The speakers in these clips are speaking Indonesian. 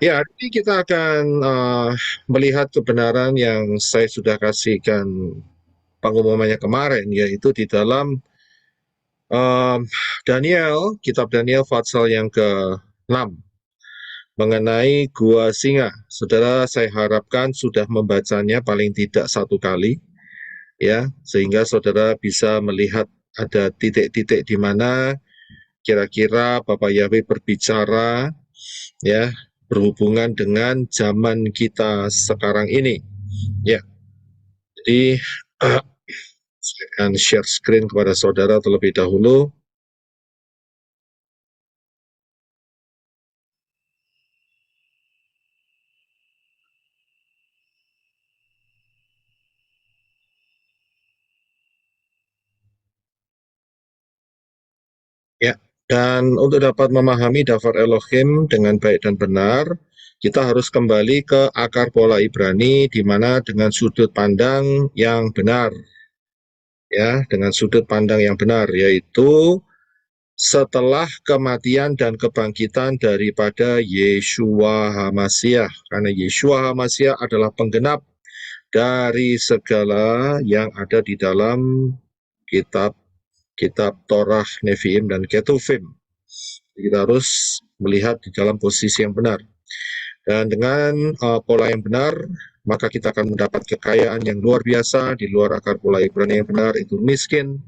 Ya, hari ini kita akan melihat kebenaran yang saya sudah kasihkan pengumumannya kemarin, yaitu di dalam um, Daniel, kitab Daniel Fatsal yang ke-6 mengenai Gua Singa. Saudara, saya harapkan sudah membacanya paling tidak satu kali, ya, sehingga saudara bisa melihat ada titik-titik di mana kira-kira Bapak Yahweh berbicara, ya, berhubungan dengan zaman kita sekarang ini. Ya, jadi saya akan share screen kepada saudara terlebih dahulu. Ya, dan untuk dapat memahami daftar Elohim dengan baik dan benar, kita harus kembali ke akar pola Ibrani, di mana dengan sudut pandang yang benar, ya, dengan sudut pandang yang benar, yaitu setelah kematian dan kebangkitan daripada Yeshua HaMashiach. Karena Yeshua HaMashiach adalah penggenap dari segala yang ada di dalam kitab kitab Torah, Nevi'im, dan Ketuvim. Kita harus melihat di dalam posisi yang benar. Dan dengan pola yang benar, maka kita akan mendapat kekayaan yang luar biasa di luar akar pola Ibrani yang benar, itu miskin.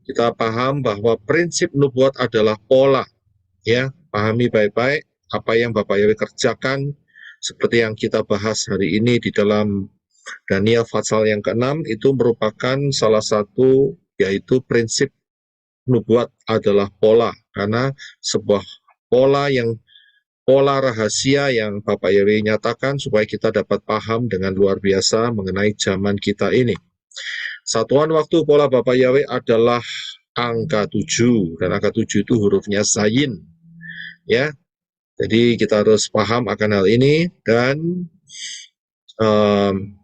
Kita paham bahwa prinsip nubuat adalah pola, ya, pahami baik-baik apa yang Bapak Yahweh kerjakan, seperti yang kita bahas hari ini di dalam Daniel Fatsal yang ke-6, itu merupakan salah satu, yaitu prinsip nubuat adalah pola, karena sebuah pola rahasia yang Bapak Yahweh nyatakan supaya kita dapat paham dengan luar biasa mengenai zaman kita ini. Satuan waktu pola Bapak Yahweh adalah angka 7, dan angka 7 itu hurufnya Zayin, ya. Jadi kita harus paham akan hal ini, dan um,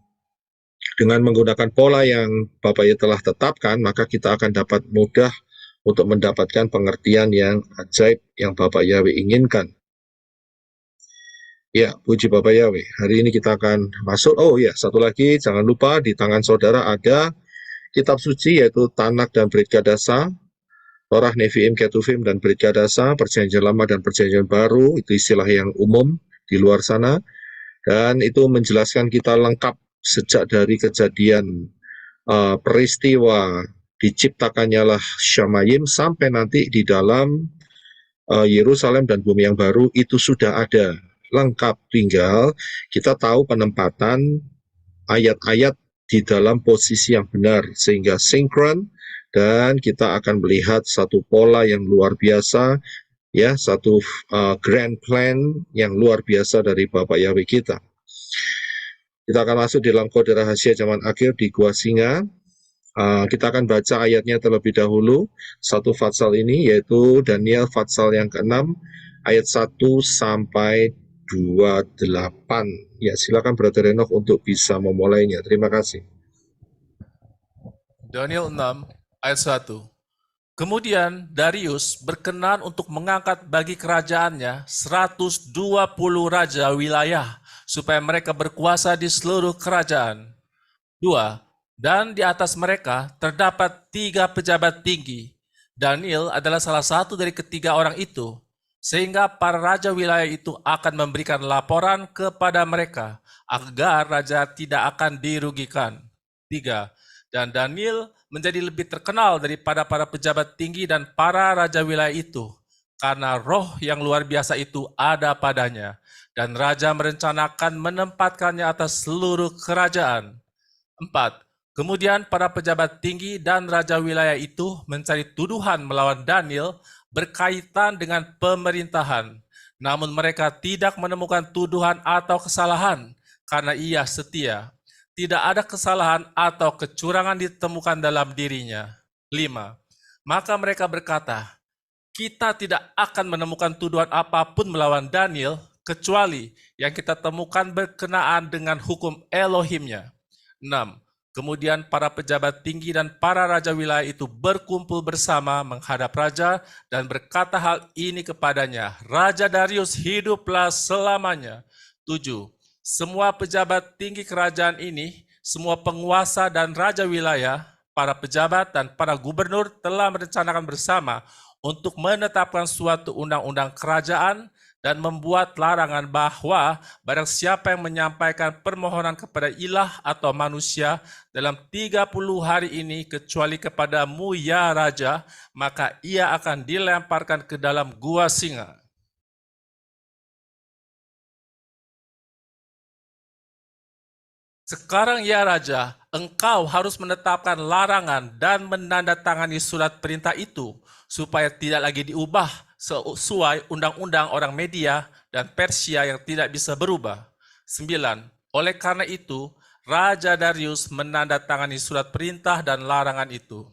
dengan menggunakan pola yang Bapak Yahweh telah tetapkan, maka kita akan dapat mudah untuk mendapatkan pengertian yang ajaib yang Bapak Yahweh inginkan. Ya, puji Bapak Yahweh. Hari ini kita akan masuk. Oh ya, satu lagi, jangan lupa di tangan saudara ada kitab suci, yaitu Tanak dan Brit Kadasa, Torah, Nevi'im, Ketuvim, dan Brit Kadasa, Perjanjian Lama dan Perjanjian Baru. Itu istilah yang umum di luar sana. Dan itu menjelaskan kita lengkap sejak dari kejadian peristiwa diciptakannya lah Syamayim sampai nanti di dalam Yerusalem dan bumi yang baru, itu sudah ada lengkap, tinggal kita tahu penempatan ayat-ayat di dalam posisi yang benar sehingga sinkron, dan kita akan melihat satu pola yang luar biasa, ya, satu grand plan yang luar biasa dari Bapak Yahweh kita. Kita akan masuk dalam kode rahasia zaman akhir di Gua Singa. Kita akan baca ayatnya terlebih dahulu, satu Fatsal ini, yaitu Daniel Fatsal yang ke-6, ayat 1 sampai 28. Ya, silakan Brother Enoch untuk bisa memulainya. Terima kasih. Daniel 6 ayat 1. Kemudian Darius berkenan untuk mengangkat bagi kerajaannya 120 raja wilayah supaya mereka berkuasa di seluruh kerajaan. 2. Dan di atas mereka terdapat 3 pejabat tinggi. Daniel adalah salah satu dari ketiga orang itu, sehingga para raja wilayah itu akan memberikan laporan kepada mereka agar raja tidak akan dirugikan. 3. Dan Daniel menjadi lebih terkenal daripada para pejabat tinggi dan para raja wilayah itu, karena roh yang luar biasa itu ada padanya, dan raja merencanakan menempatkannya atas seluruh kerajaan. 4. Kemudian para pejabat tinggi dan raja wilayah itu mencari tuduhan melawan Daniel berkaitan dengan pemerintahan. Namun mereka tidak menemukan tuduhan atau kesalahan karena ia setia. Tidak ada kesalahan atau kecurangan ditemukan dalam dirinya. 5. Maka mereka berkata, kita tidak akan menemukan tuduhan apapun melawan Daniel kecuali yang kita temukan berkenaan dengan hukum Elohimnya. 6. Kemudian para pejabat tinggi dan para raja wilayah itu berkumpul bersama menghadap raja dan berkata hal ini kepadanya, Raja Darius hiduplah selamanya. 7. Semua pejabat tinggi kerajaan ini, semua penguasa dan raja wilayah, para pejabat dan para gubernur telah merencanakan bersama untuk menetapkan suatu undang-undang kerajaan dan membuat larangan bahwa barang siapa yang menyampaikan permohonan kepada ilah atau manusia dalam 30 hari ini kecuali kepadamu ya Raja, maka ia akan dilemparkan ke dalam gua singa. Sekarang ya Raja, engkau harus menetapkan larangan dan menandatangani surat perintah itu supaya tidak lagi diubah sesuai undang-undang orang Media dan Persia yang tidak bisa berubah. 9. Oleh karena itu, Raja Darius menandatangani surat perintah dan larangan itu.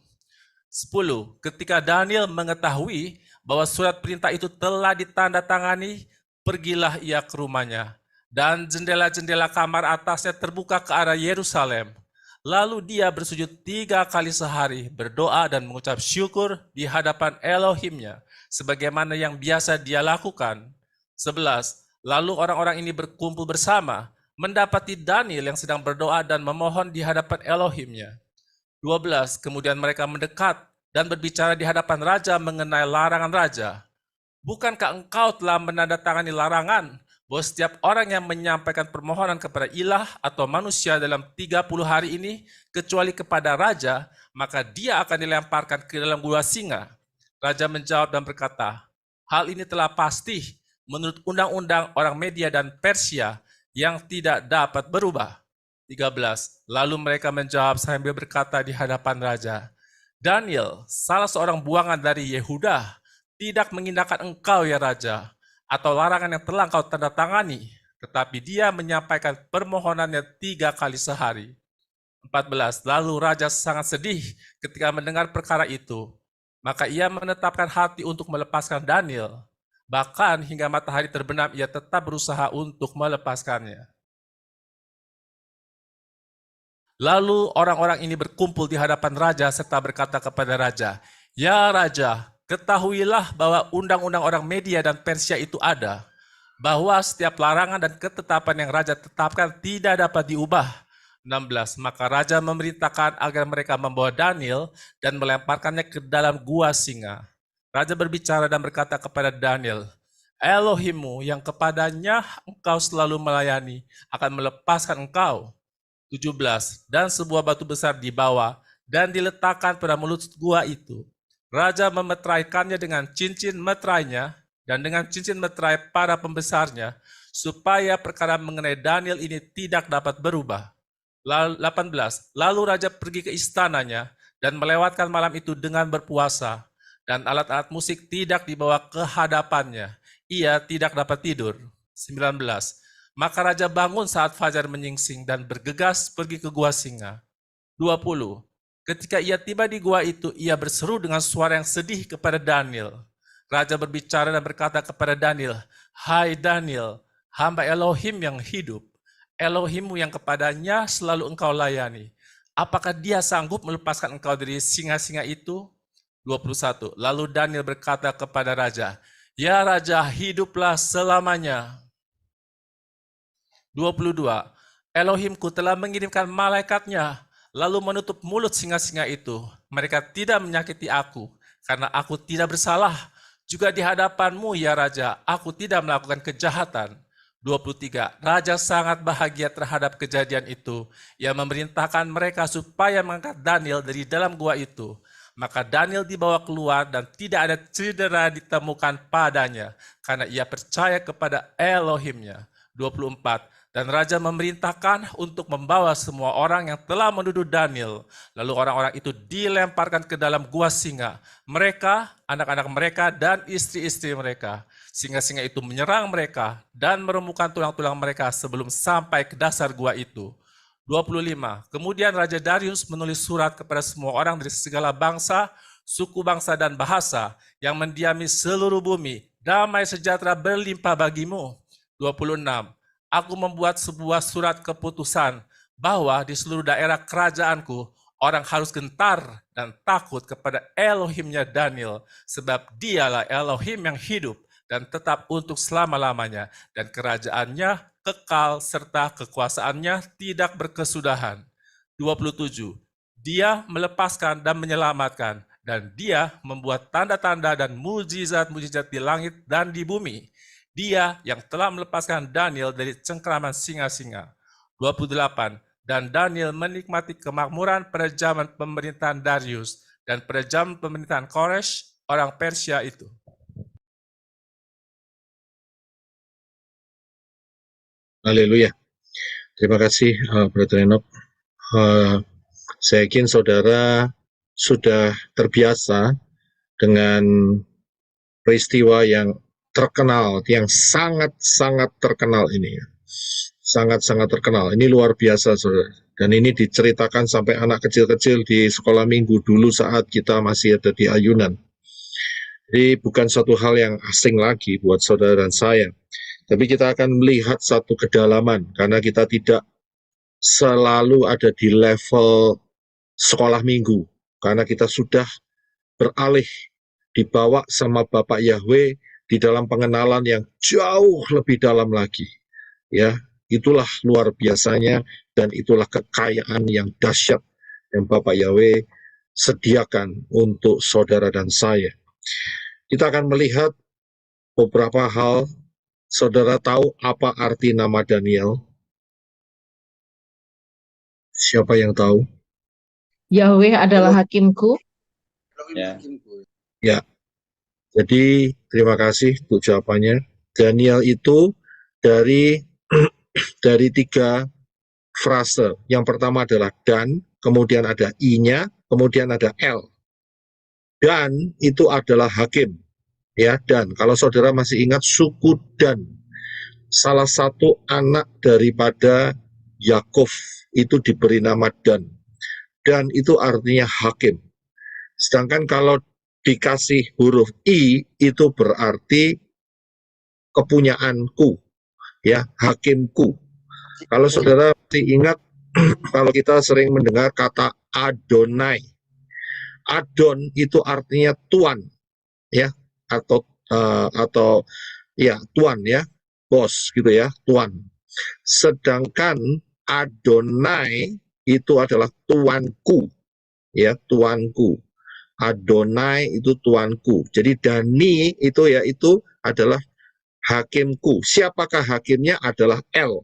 10. Ketika Daniel mengetahui bahwa surat perintah itu telah ditandatangani, pergilah ia ke rumahnya, dan jendela-jendela kamar atasnya terbuka ke arah Yerusalem. Lalu dia bersujud 3 kali sehari, berdoa dan mengucap syukur di hadapan Elohimnya, sebagaimana yang biasa dia lakukan. 11. Lalu orang-orang ini berkumpul bersama, mendapati Daniel yang sedang berdoa dan memohon di hadapan Elohimnya. 12. Kemudian mereka mendekat dan berbicara di hadapan raja mengenai larangan raja. Bukankah engkau telah menandatangani larangan bahwa setiap orang yang menyampaikan permohonan kepada ilah atau manusia dalam 30 hari ini, kecuali kepada raja, maka dia akan dilemparkan ke dalam gua singa? Raja menjawab dan berkata, hal ini telah pasti menurut undang-undang orang Media dan Persia yang tidak dapat berubah. 13. Lalu mereka menjawab sambil berkata di hadapan raja, Daniel, salah seorang buangan dari Yehuda, tidak mengindahkan engkau ya Raja, atau larangan yang telah engkau tanda tangani, tetapi dia menyampaikan permohonannya 3 kali sehari. 14. Lalu Raja sangat sedih ketika mendengar perkara itu, maka ia menetapkan hati untuk melepaskan Daniel. Bahkan hingga matahari terbenam ia tetap berusaha untuk melepaskannya. Lalu orang-orang ini berkumpul di hadapan raja serta berkata kepada raja, Ya Raja, ketahuilah bahwa undang-undang orang Media dan Persia itu ada, bahwa setiap larangan dan ketetapan yang raja tetapkan tidak dapat diubah. 16. Maka raja memerintahkan agar mereka membawa Daniel dan melemparkannya ke dalam gua singa. Raja berbicara dan berkata kepada Daniel, Elohimmu yang kepadanya engkau selalu melayani akan melepaskan engkau. 17. Dan sebuah batu besar dibawa dan diletakkan pada mulut gua itu. Raja memeteraikannya dengan cincin meterainya dan dengan cincin meterai para pembesarnya, supaya perkara mengenai Daniel ini tidak dapat berubah. 18. Lalu raja pergi ke istananya dan melewatkan malam itu dengan berpuasa, dan alat-alat musik tidak dibawa ke hadapannya. Ia tidak dapat tidur. 19. Maka raja bangun saat fajar menyingsing dan bergegas pergi ke gua singa. 20. Ketika ia tiba di gua itu, ia berseru dengan suara yang sedih kepada Daniel. Raja berbicara dan berkata kepada Daniel, Hai Daniel, hamba Elohim yang hidup, Elohimmu yang kepadanya selalu engkau layani. Apakah dia sanggup melepaskan engkau dari singa-singa itu? 21. Lalu Daniel berkata kepada raja, Ya Raja, hiduplah selamanya. 22. Elohimku telah mengirimkan malaikatnya, lalu menutup mulut singa-singa itu. Mereka tidak menyakiti aku, karena aku tidak bersalah. Juga di hadapanmu, ya Raja, aku tidak melakukan kejahatan. 23. Raja sangat bahagia terhadap kejadian itu. Ia memerintahkan mereka supaya mengangkat Daniel dari dalam gua itu. Maka Daniel dibawa keluar dan tidak ada cedera ditemukan padanya, karena ia percaya kepada Elohimnya. 24. Dan raja memerintahkan untuk membawa semua orang yang telah menuduh Daniel. Lalu orang-orang itu dilemparkan ke dalam gua singa. Mereka, anak-anak mereka, dan istri-istri mereka. Singa-singa itu menyerang mereka dan meremukkan tulang-tulang mereka sebelum sampai ke dasar gua itu. 25. Kemudian Raja Darius menulis surat kepada semua orang dari segala bangsa, suku bangsa, dan bahasa yang mendiami seluruh bumi. Damai sejahtera berlimpah bagimu. 26. Aku membuat sebuah surat keputusan bahwa di seluruh daerah kerajaanku orang harus gentar dan takut kepada Elohimnya Daniel, sebab dialah Elohim yang hidup dan tetap untuk selama-lamanya, dan kerajaannya kekal serta kekuasaannya tidak berkesudahan. 27. Dia melepaskan dan menyelamatkan, dan dia membuat tanda-tanda dan mujizat-mujizat di langit dan di bumi. Dia yang telah melepaskan Daniel dari cengkraman singa-singa. 28. Dan Daniel menikmati kemakmuran pada zaman pemerintahan Darius dan pada zaman pemerintahan Koresh, orang Persia itu. Haleluya. Terima kasih, Brother Enoch. Saya yakin saudara sudah terbiasa dengan peristiwa yang terkenal, yang sangat-sangat terkenal ini. Sangat-sangat terkenal. Ini luar biasa, saudara. Dan ini diceritakan sampai anak kecil-kecil di sekolah minggu dulu saat kita masih ada di ayunan. Jadi bukan suatu hal yang asing lagi buat saudara dan saya. Tapi kita akan melihat satu kedalaman, karena kita tidak selalu ada di level sekolah minggu, karena kita sudah beralih dibawa sama Bapak Yahweh di dalam pengenalan yang jauh lebih dalam lagi. Ya, itulah luar biasanya dan itulah kekayaan yang dahsyat yang Bapak Yahweh sediakan untuk saudara dan saya. Kita akan melihat beberapa hal. Saudara tahu apa arti nama Daniel? Siapa yang tahu? Yahweh adalah hakimku. Ya. Jadi terima kasih untuk jawabannya. Daniel itu dari tiga frase. Yang pertama adalah dan, kemudian ada i-nya, kemudian ada l. Dan itu adalah hakim. Ya, dan kalau saudara masih ingat suku Dan, salah satu anak daripada Yakov itu diberi nama Dan. Dan itu artinya hakim. Sedangkan kalau dikasih huruf I itu berarti kepunyaanku, ya, hakimku. Kalau saudara masih ingat, kalau kita sering mendengar kata Adonai, Adon itu artinya tuan, ya, atau ya tuan, ya, bos gitu ya, tuan. Sedangkan Adonai itu adalah tuanku, ya, tuanku. Adonai itu tuanku. Jadi Dani itu yaitu adalah hakimku. Siapakah hakimnya? Adalah El.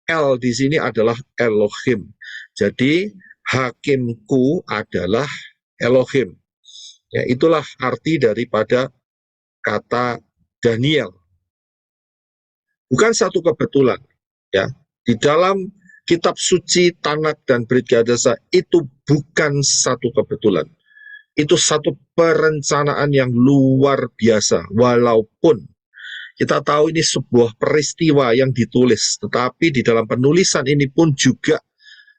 El di sini adalah Elohim. Jadi hakimku adalah Elohim. Ya, itulah arti daripada kata Daniel. Bukan satu kebetulan, ya. Di dalam kitab suci Tanak dan Brit Gadasa itu bukan satu kebetulan. Itu satu perencanaan yang luar biasa. Walaupun kita tahu ini sebuah peristiwa yang ditulis, tetapi di dalam penulisan ini pun juga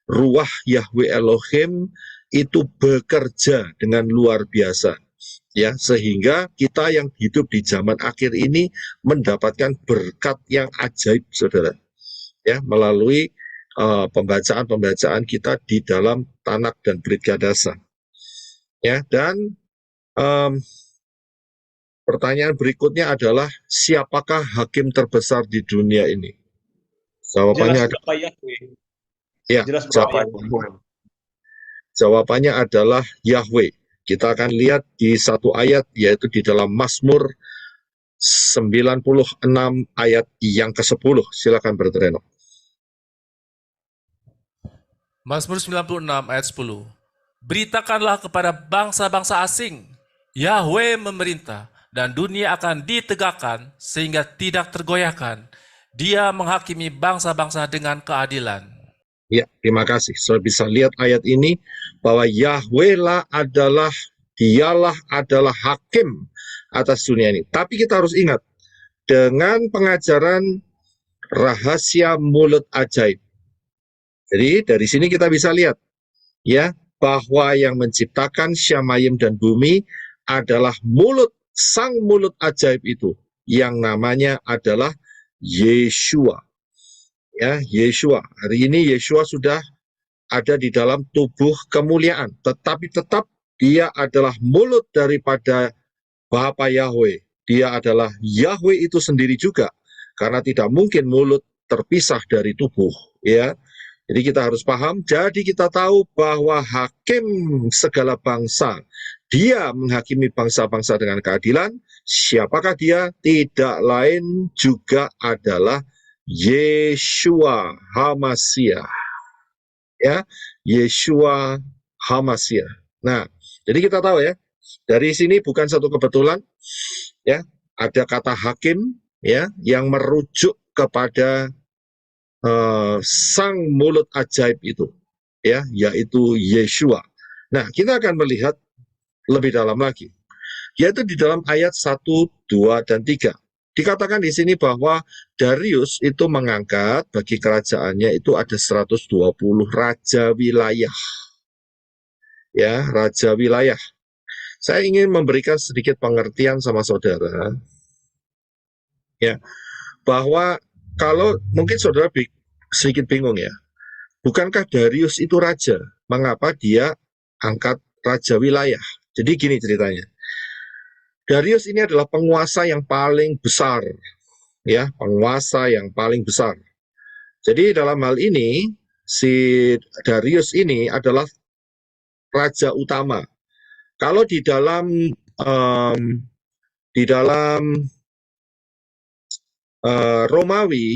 ruah Yahweh Elohim itu bekerja dengan luar biasa. Ya, sehingga kita yang hidup di zaman akhir ini mendapatkan berkat yang ajaib, saudara. Ya, melalui pembacaan-pembacaan kita di dalam Tanak dan Brit Gadasa. Ya, dan pertanyaan berikutnya adalah siapakah hakim terbesar di dunia ini? Jawabannya adalah ya, jawabannya adalah Yahweh. Kita akan lihat di satu ayat, yaitu di dalam Mazmur 96 ayat yang ke-10. Silakan Brother Enoch. Mazmur 96 ayat 10. Beritakanlah kepada bangsa-bangsa asing, Yahweh memerintah, dan dunia akan ditegakkan sehingga tidak tergoyahkan. Dia menghakimi bangsa-bangsa dengan keadilan. Ya, terima kasih. Saudara bisa lihat ayat ini bahwa Yahweh dialah adalah hakim atas dunia ini. Tapi kita harus ingat, dengan pengajaran rahasia mulut ajaib. Jadi dari sini kita bisa lihat, ya, bahwa yang menciptakan Syamayim dan bumi adalah sang mulut ajaib itu, yang namanya adalah Yeshua. Ya, Yeshua. Hari ini Yeshua sudah ada di dalam tubuh kemuliaan, tetapi tetap dia adalah mulut daripada Bapa Yahweh. Dia adalah Yahweh itu sendiri juga, karena tidak mungkin mulut terpisah dari tubuh, ya. Jadi kita harus paham, jadi kita tahu bahwa hakim segala bangsa, dia menghakimi bangsa-bangsa dengan keadilan. Siapakah dia? Tidak lain juga adalah Yeshua HaMashiach. Ya, Yeshua HaMashiach. Nah, jadi kita tahu ya, dari sini bukan satu kebetulan, ya, ada kata hakim, ya, yang merujuk kepada sang mulut ajaib itu, ya, yaitu Yeshua. Nah, kita akan melihat lebih dalam lagi, yaitu di dalam ayat 1, 2, dan 3. Dikatakan di sini bahwa Darius itu mengangkat bagi kerajaannya itu ada 120 raja wilayah. Ya, raja wilayah. Saya ingin memberikan sedikit pengertian sama saudara, ya, bahwa kalau mungkin saudara sedikit bingung ya, bukankah Darius itu raja? Mengapa dia angkat raja wilayah? Jadi gini ceritanya. Darius ini adalah penguasa yang paling besar, ya, penguasa yang paling besar. Jadi dalam hal ini si Darius ini adalah raja utama. Kalau di dalam Romawi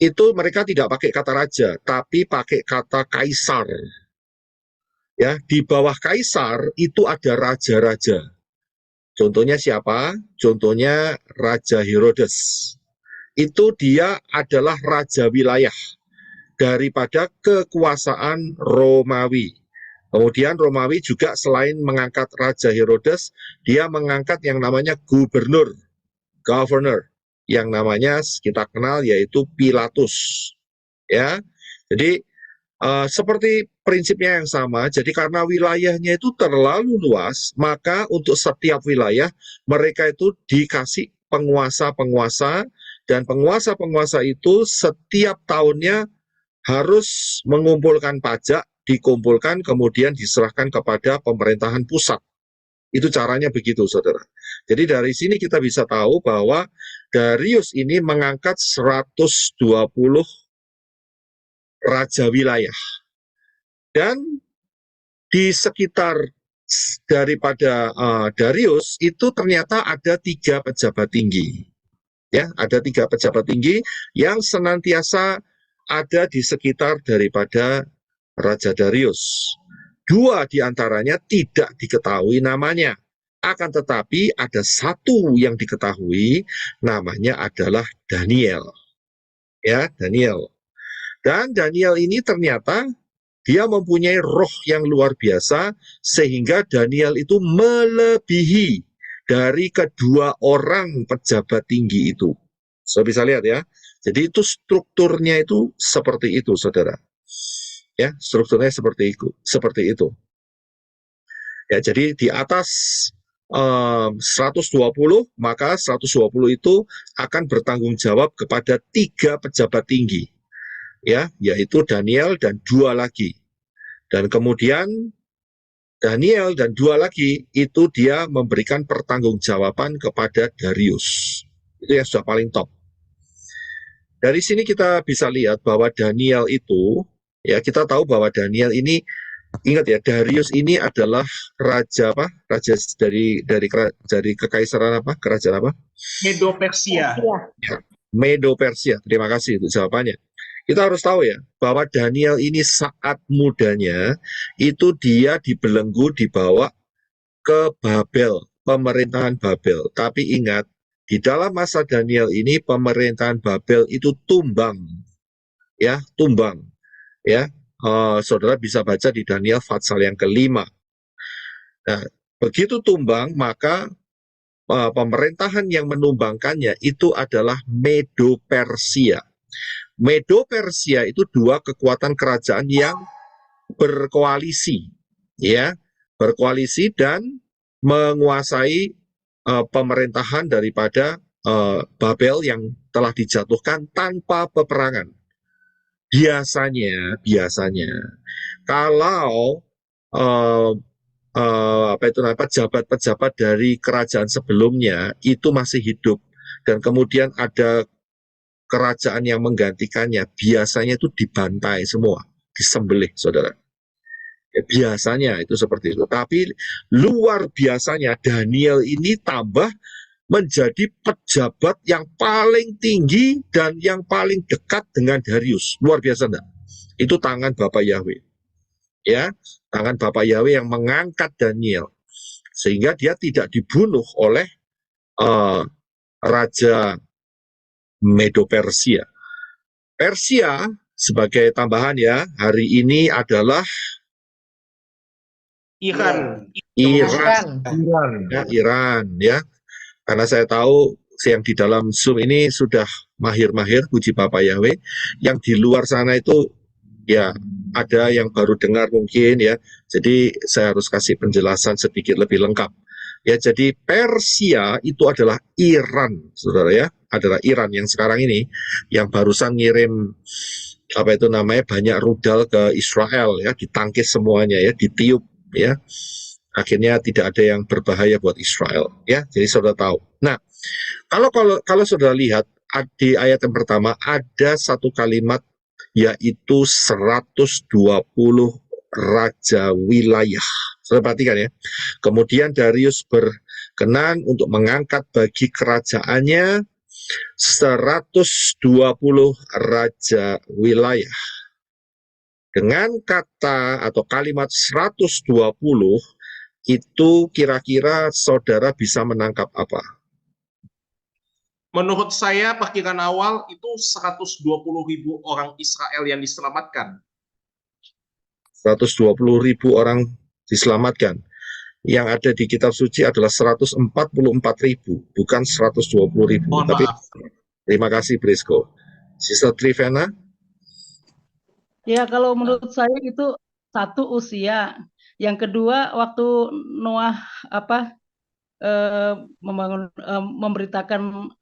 itu mereka tidak pakai kata raja, tapi pakai kata kaisar. Ya, di bawah kaisar itu ada raja-raja. Contohnya siapa? Contohnya Raja Herodes. Itu dia adalah raja wilayah daripada kekuasaan Romawi. Kemudian Romawi juga selain mengangkat Raja Herodes, dia mengangkat yang namanya gubernur, governor, yang namanya kita kenal yaitu Pilatus. Ya, jadi seperti prinsipnya yang sama, jadi karena wilayahnya itu terlalu luas, maka untuk setiap wilayah mereka itu dikasih penguasa-penguasa, dan penguasa-penguasa itu setiap tahunnya harus mengumpulkan pajak, dikumpulkan kemudian diserahkan kepada pemerintahan pusat. Itu caranya begitu, saudara. Jadi dari sini kita bisa tahu bahwa Darius ini mengangkat 120 raja wilayah. Dan di sekitar daripada Darius itu ternyata ada 3 pejabat tinggi. Ya, ada 3 pejabat tinggi yang senantiasa ada di sekitar daripada Raja Darius. 2 diantaranya tidak diketahui namanya. Akan tetapi ada 1 yang diketahui, namanya adalah Daniel. Ya, Daniel. Dan Daniel ini ternyata dia mempunyai roh yang luar biasa, sehingga Daniel itu melebihi dari kedua orang pejabat tinggi itu. So, bisa lihat ya. Jadi itu strukturnya itu seperti itu, saudara. Ya, strukturnya seperti itu. Ya, jadi di atas 120, maka 120 itu akan bertanggung jawab kepada 3 pejabat tinggi. Ya, yaitu Daniel dan 2 lagi. Dan kemudian Daniel dan 2 lagi itu dia memberikan pertanggungjawaban kepada Darius. Itu yang sudah paling top. Dari sini kita bisa lihat bahwa Daniel itu, ya, kita tahu bahwa Daniel ini, ingat ya, Darius ini adalah raja apa? Raja dari kekaisaran apa? Kerajaan apa? Medo Persia. Ya, Medo Persia. Terima kasih untuk jawabannya. Kita harus tahu ya, bahwa Daniel ini saat mudanya, itu dia dibelenggu, dibawa ke Babel, pemerintahan Babel. Tapi ingat, di dalam masa Daniel ini, pemerintahan Babel itu tumbang. Ya, tumbang. Ya, saudara bisa baca di Daniel pasal yang ke-5. Nah, begitu tumbang, maka pemerintahan yang menumbangkannya itu adalah Medo Persia. Medo Persia itu 2 kekuatan kerajaan yang berkoalisi, ya, berkoalisi dan menguasai pemerintahan daripada Babel yang telah dijatuhkan tanpa peperangan. biasanya kalau eh, pejabat-pejabat dari kerajaan sebelumnya itu masih hidup dan kemudian ada kerajaan yang menggantikannya, biasanya itu dibantai semua, disembelih, saudara. Ya, biasanya itu seperti itu. Tapi luar biasanya Daniel ini tambah menjadi pejabat yang paling tinggi dan yang paling dekat dengan Darius. Luar biasa enggak? Itu tangan Bapak Yahweh. Ya, tangan Bapak Yahweh yang mengangkat Daniel sehingga dia tidak dibunuh oleh Raja Medo Persia. Persia sebagai tambahan ya, hari ini adalah Iran. Iran ya. Karena saya tahu yang di dalam Zoom ini sudah mahir-mahir, puji Bapak Yahweh. Yang di luar sana itu ya ada yang baru dengar mungkin ya. Jadi saya harus kasih penjelasan sedikit lebih lengkap. Ya, jadi Persia itu adalah Iran, saudara ya, adalah Iran yang sekarang ini yang barusan ngirim apa itu namanya banyak rudal ke Israel ya, ditangkis semuanya ya, ditiup ya. Akhirnya tidak ada yang berbahaya buat Israel ya. Jadi saudara tahu. Nah, kalau saudara lihat di ayat yang pertama ada satu kalimat yaitu 120 raja wilayah. Saudara perhatikan ya. Kemudian Darius berkenan untuk mengangkat bagi kerajaannya 120 raja wilayah. Dengan kata atau kalimat 120 itu kira-kira saudara bisa menangkap apa? Menurut saya perkiraan awal itu 120.000 orang Israel yang diselamatkan. 120.000 orang diselamatkan. Yang ada di kitab suci adalah 144.000, bukan 120.000. Tapi terima kasih Brisco. Sister Trivena? Ya, kalau menurut saya itu satu usia. Yang kedua waktu Noah memberitakan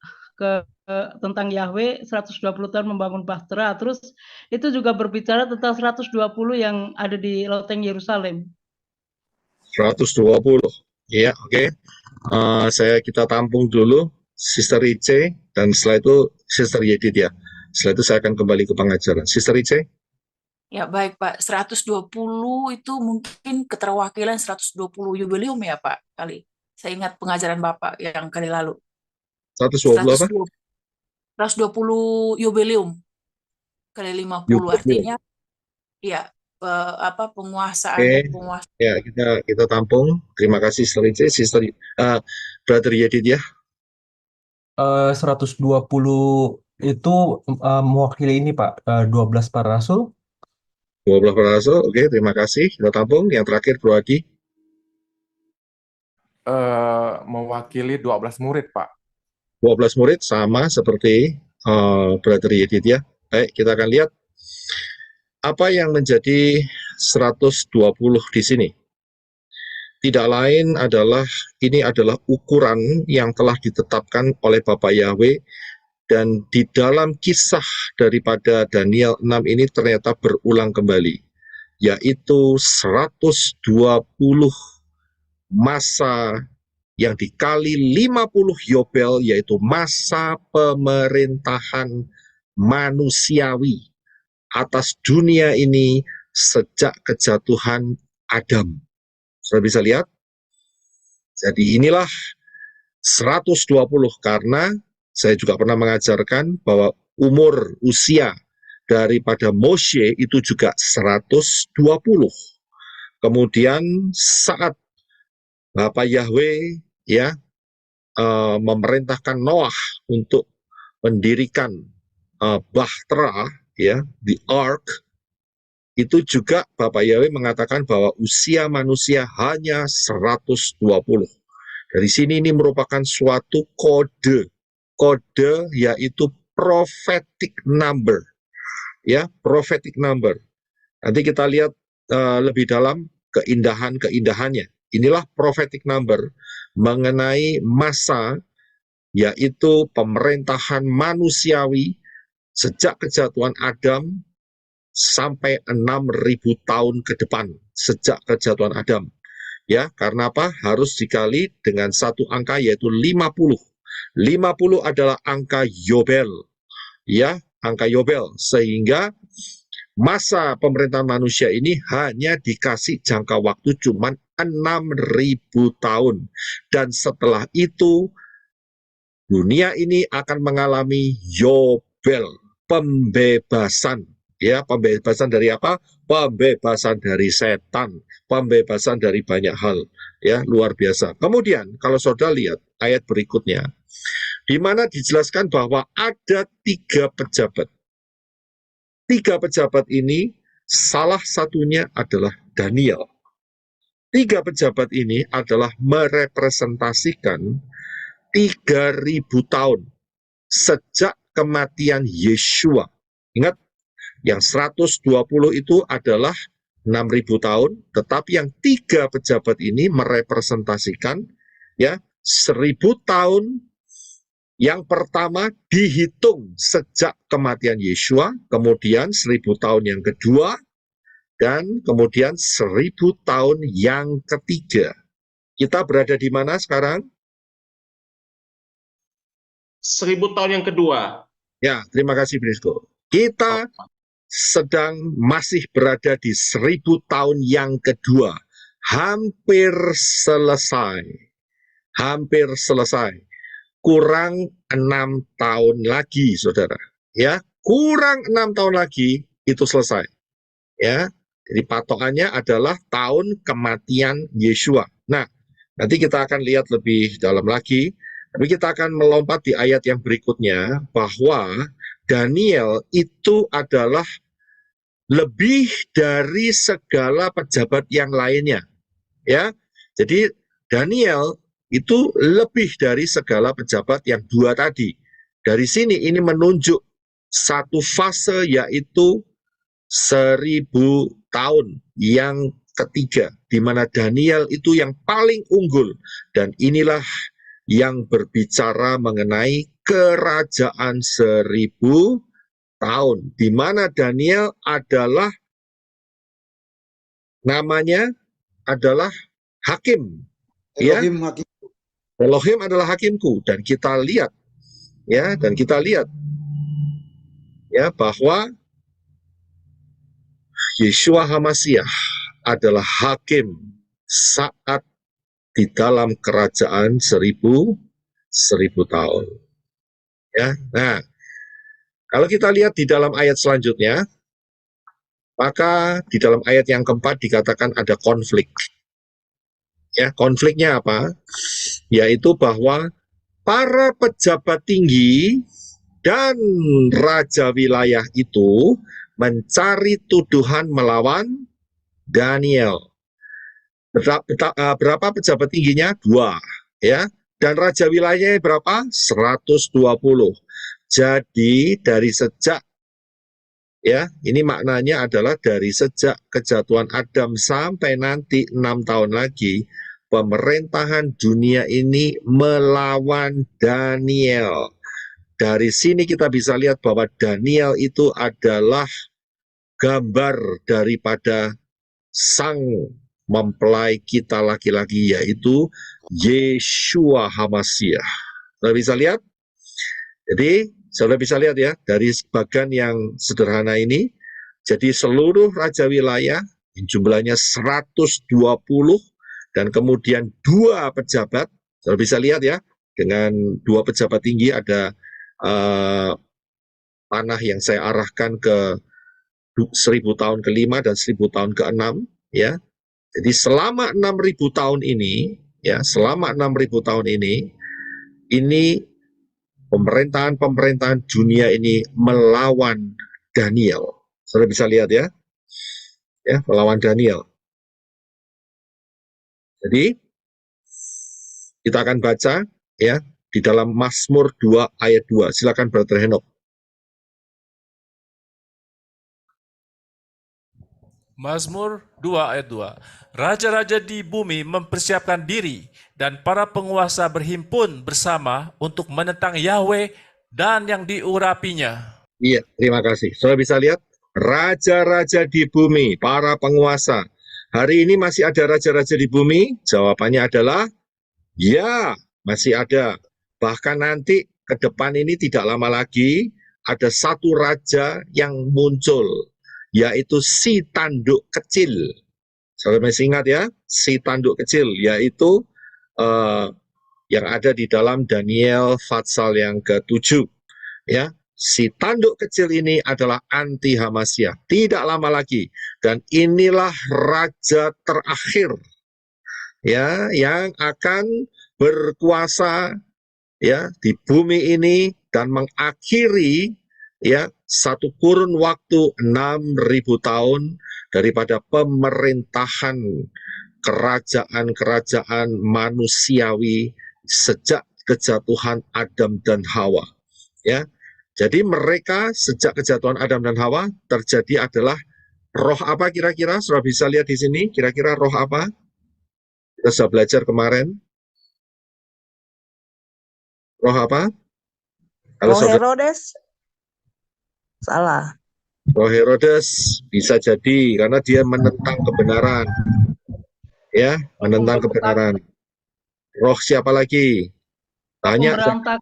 tentang Yahweh 120 tahun membangun Bahtera. Terus itu juga berbicara tentang 120 yang ada di loteng Yerusalem. 120. Ya, oke. Kita tampung dulu Sister Ice dan setelah itu Sister Yedid ya. Setelah itu saya akan kembali ke pengajaran. Sister Ice? Ya baik Pak, 120 itu mungkin keterwakilan 120 jubileum ya Pak kali. Saya ingat pengajaran Bapak yang kali lalu. 120 apa? 120 jubileum kali 50 Jubileum. artinya ya penguasaan. Oke. Ya, kita tampung. Terima kasih Sister Ice. Sister Brother Yedid ya. 120 itu mewakili ini Pak, 12 para rasul. 12 para rasul, oke, terima kasih. Kita tampung. Yang terakhir, Bro Adi. Mewakili 12 murid, Pak. 12 murid sama seperti Brother Yedid ya. Baik, kita akan lihat apa yang menjadi 120 di sini. Tidak lain adalah, ini adalah ukuran yang telah ditetapkan oleh Bapak Yahweh. Dan di dalam kisah daripada Daniel 6 ini ternyata berulang kembali, yaitu 120 masa yang dikali 50 Yobel, yaitu masa pemerintahan manusiawi atas dunia ini sejak kejatuhan Adam. Sudah bisa lihat? Jadi inilah 120 karena saya juga pernah mengajarkan bahwa usia daripada Moshe itu juga 120. Kemudian saat Bapak Yahweh ya memerintahkan Noah untuk mendirikan Bahtera ya, the Ark, itu juga Bapak Yahweh mengatakan bahwa usia manusia hanya 120. Dari sini ini merupakan suatu kode yaitu prophetic number ya, prophetic number. Nanti kita lihat lebih dalam keindahannya. Inilah prophetic number mengenai masa yaitu pemerintahan manusiawi sejak kejatuhan Adam sampai 6.000 tahun ke depan sejak kejatuhan Adam. Ya, karena apa? Harus dikali dengan satu angka yaitu 50. 50 adalah angka Yobel. Ya, angka Yobel. Sehingga masa pemerintahan manusia ini hanya dikasih jangka waktu cuman 6.000 tahun. Dan setelah itu dunia ini akan mengalami Yobel, pembebasan. Ya, pembebasan dari apa? Pembebasan dari setan, pembebasan dari banyak hal. Ya, luar biasa. Kemudian kalau saudara lihat ayat berikutnya, di mana dijelaskan bahwa ada 3 pejabat. 3 pejabat ini salah satunya adalah Daniel. 3 pejabat ini adalah merepresentasikan 3.000 tahun sejak kematian Yeshua. Ingat, yang 120 itu adalah 6.000 tahun, tetapi yang 3 pejabat ini merepresentasikan ya 1.000 tahun. Yang pertama dihitung sejak kematian Yeshua, kemudian 1.000 tahun yang kedua, dan kemudian 1.000 tahun yang ketiga. Kita berada di mana sekarang? 1.000 tahun yang kedua. Ya, terima kasih Brisco. Kita sedang masih berada di 1.000 tahun yang kedua. Hampir selesai. Hampir selesai. Kurang 6 tahun lagi, saudara. Ya, kurang 6 tahun lagi itu selesai. Ya, jadi patokannya adalah tahun kematian Yeshua. Nah, nanti kita akan lihat lebih dalam lagi. Tapi kita akan melompat di ayat yang berikutnya bahwa Daniel itu adalah lebih dari segala pejabat yang lainnya. Ya, jadi Daniel itu lebih dari segala pejabat yang 2 tadi. Dari sini ini menunjuk satu fase yaitu 1.000 tahun yang ketiga, di mana Daniel itu yang paling unggul. Dan inilah yang berbicara mengenai kerajaan 1.000 tahun, di mana Daniel adalah namanya adalah hakim. Elohim hakim. Elohim adalah hakimku, dan kita lihat ya, bahwa Yeshua HaMashiach adalah hakim saat di dalam kerajaan 1.000 tahun. Ya, nah, kalau kita lihat di dalam ayat selanjutnya, maka di dalam ayat yang keempat dikatakan ada konflik. Ya, konfliknya apa? Yaitu bahwa para pejabat tinggi dan raja wilayah itu mencari tuduhan melawan Daniel. Berapa pejabat tingginya? 2, ya. Dan raja wilayahnya berapa? 120. Jadi dari sejak, ya, ini maknanya adalah dari sejak kejatuhan Adam sampai nanti 6 tahun lagi, pemerintahan dunia ini melawan Daniel. Dari sini kita bisa lihat bahwa Daniel itu adalah gambar daripada sang mempelai kita laki-laki, yaitu Yeshua HaMashiach. Saudara bisa lihat? Jadi, saudara bisa lihat ya, dari bagian yang sederhana ini, jadi seluruh raja wilayah, jumlahnya 120, dan kemudian 2 pejabat, saudara bisa lihat ya, dengan 2 pejabat tinggi ada panah yang saya arahkan ke 1.000 tahun ke-5 dan 1.000 tahun ke-6, ya. Jadi selama 6.000 tahun ini, ya, selama 6.000 tahun ini pemerintahan dunia ini melawan Daniel. Saudara bisa lihat ya, melawan Daniel. Jadi kita akan baca ya di dalam Mazmur 2 ayat 2. Silakan Brother Henok. Mazmur 2 ayat 2. Raja-raja di bumi mempersiapkan diri dan para penguasa berhimpun bersama untuk menentang Yahweh dan yang diurapinya. Iya, terima kasih. Saudara bisa lihat raja-raja di bumi, para penguasa. Hari ini masih ada raja-raja di bumi? Jawabannya adalah ya, masih ada. Bahkan nanti ke depan ini tidak lama lagi ada satu raja yang muncul, yaitu si tanduk kecil. Saudara masih ingat ya, si tanduk kecil, yaitu yang ada di dalam Daniel pasal yang ke-7. Ya, si tanduk kecil ini adalah anti Hamasya, tidak lama lagi, dan inilah raja terakhir ya yang akan berkuasa ya di bumi ini dan mengakhiri ya satu kurun waktu 6.000 tahun daripada pemerintahan kerajaan-kerajaan manusiawi sejak kejatuhan Adam dan Hawa. Ya, jadi mereka sejak kejatuhan Adam dan Hawa terjadi adalah roh apa kira-kira? Sudah bisa lihat di sini. Kira-kira roh apa? Kita sudah belajar kemarin. Roh apa? Roh Herodes? Salah. Roh Herodes bisa jadi karena dia menentang kebenaran. Ya, menentang kebenaran. Roh siapa lagi? Tanya. Pemberontak.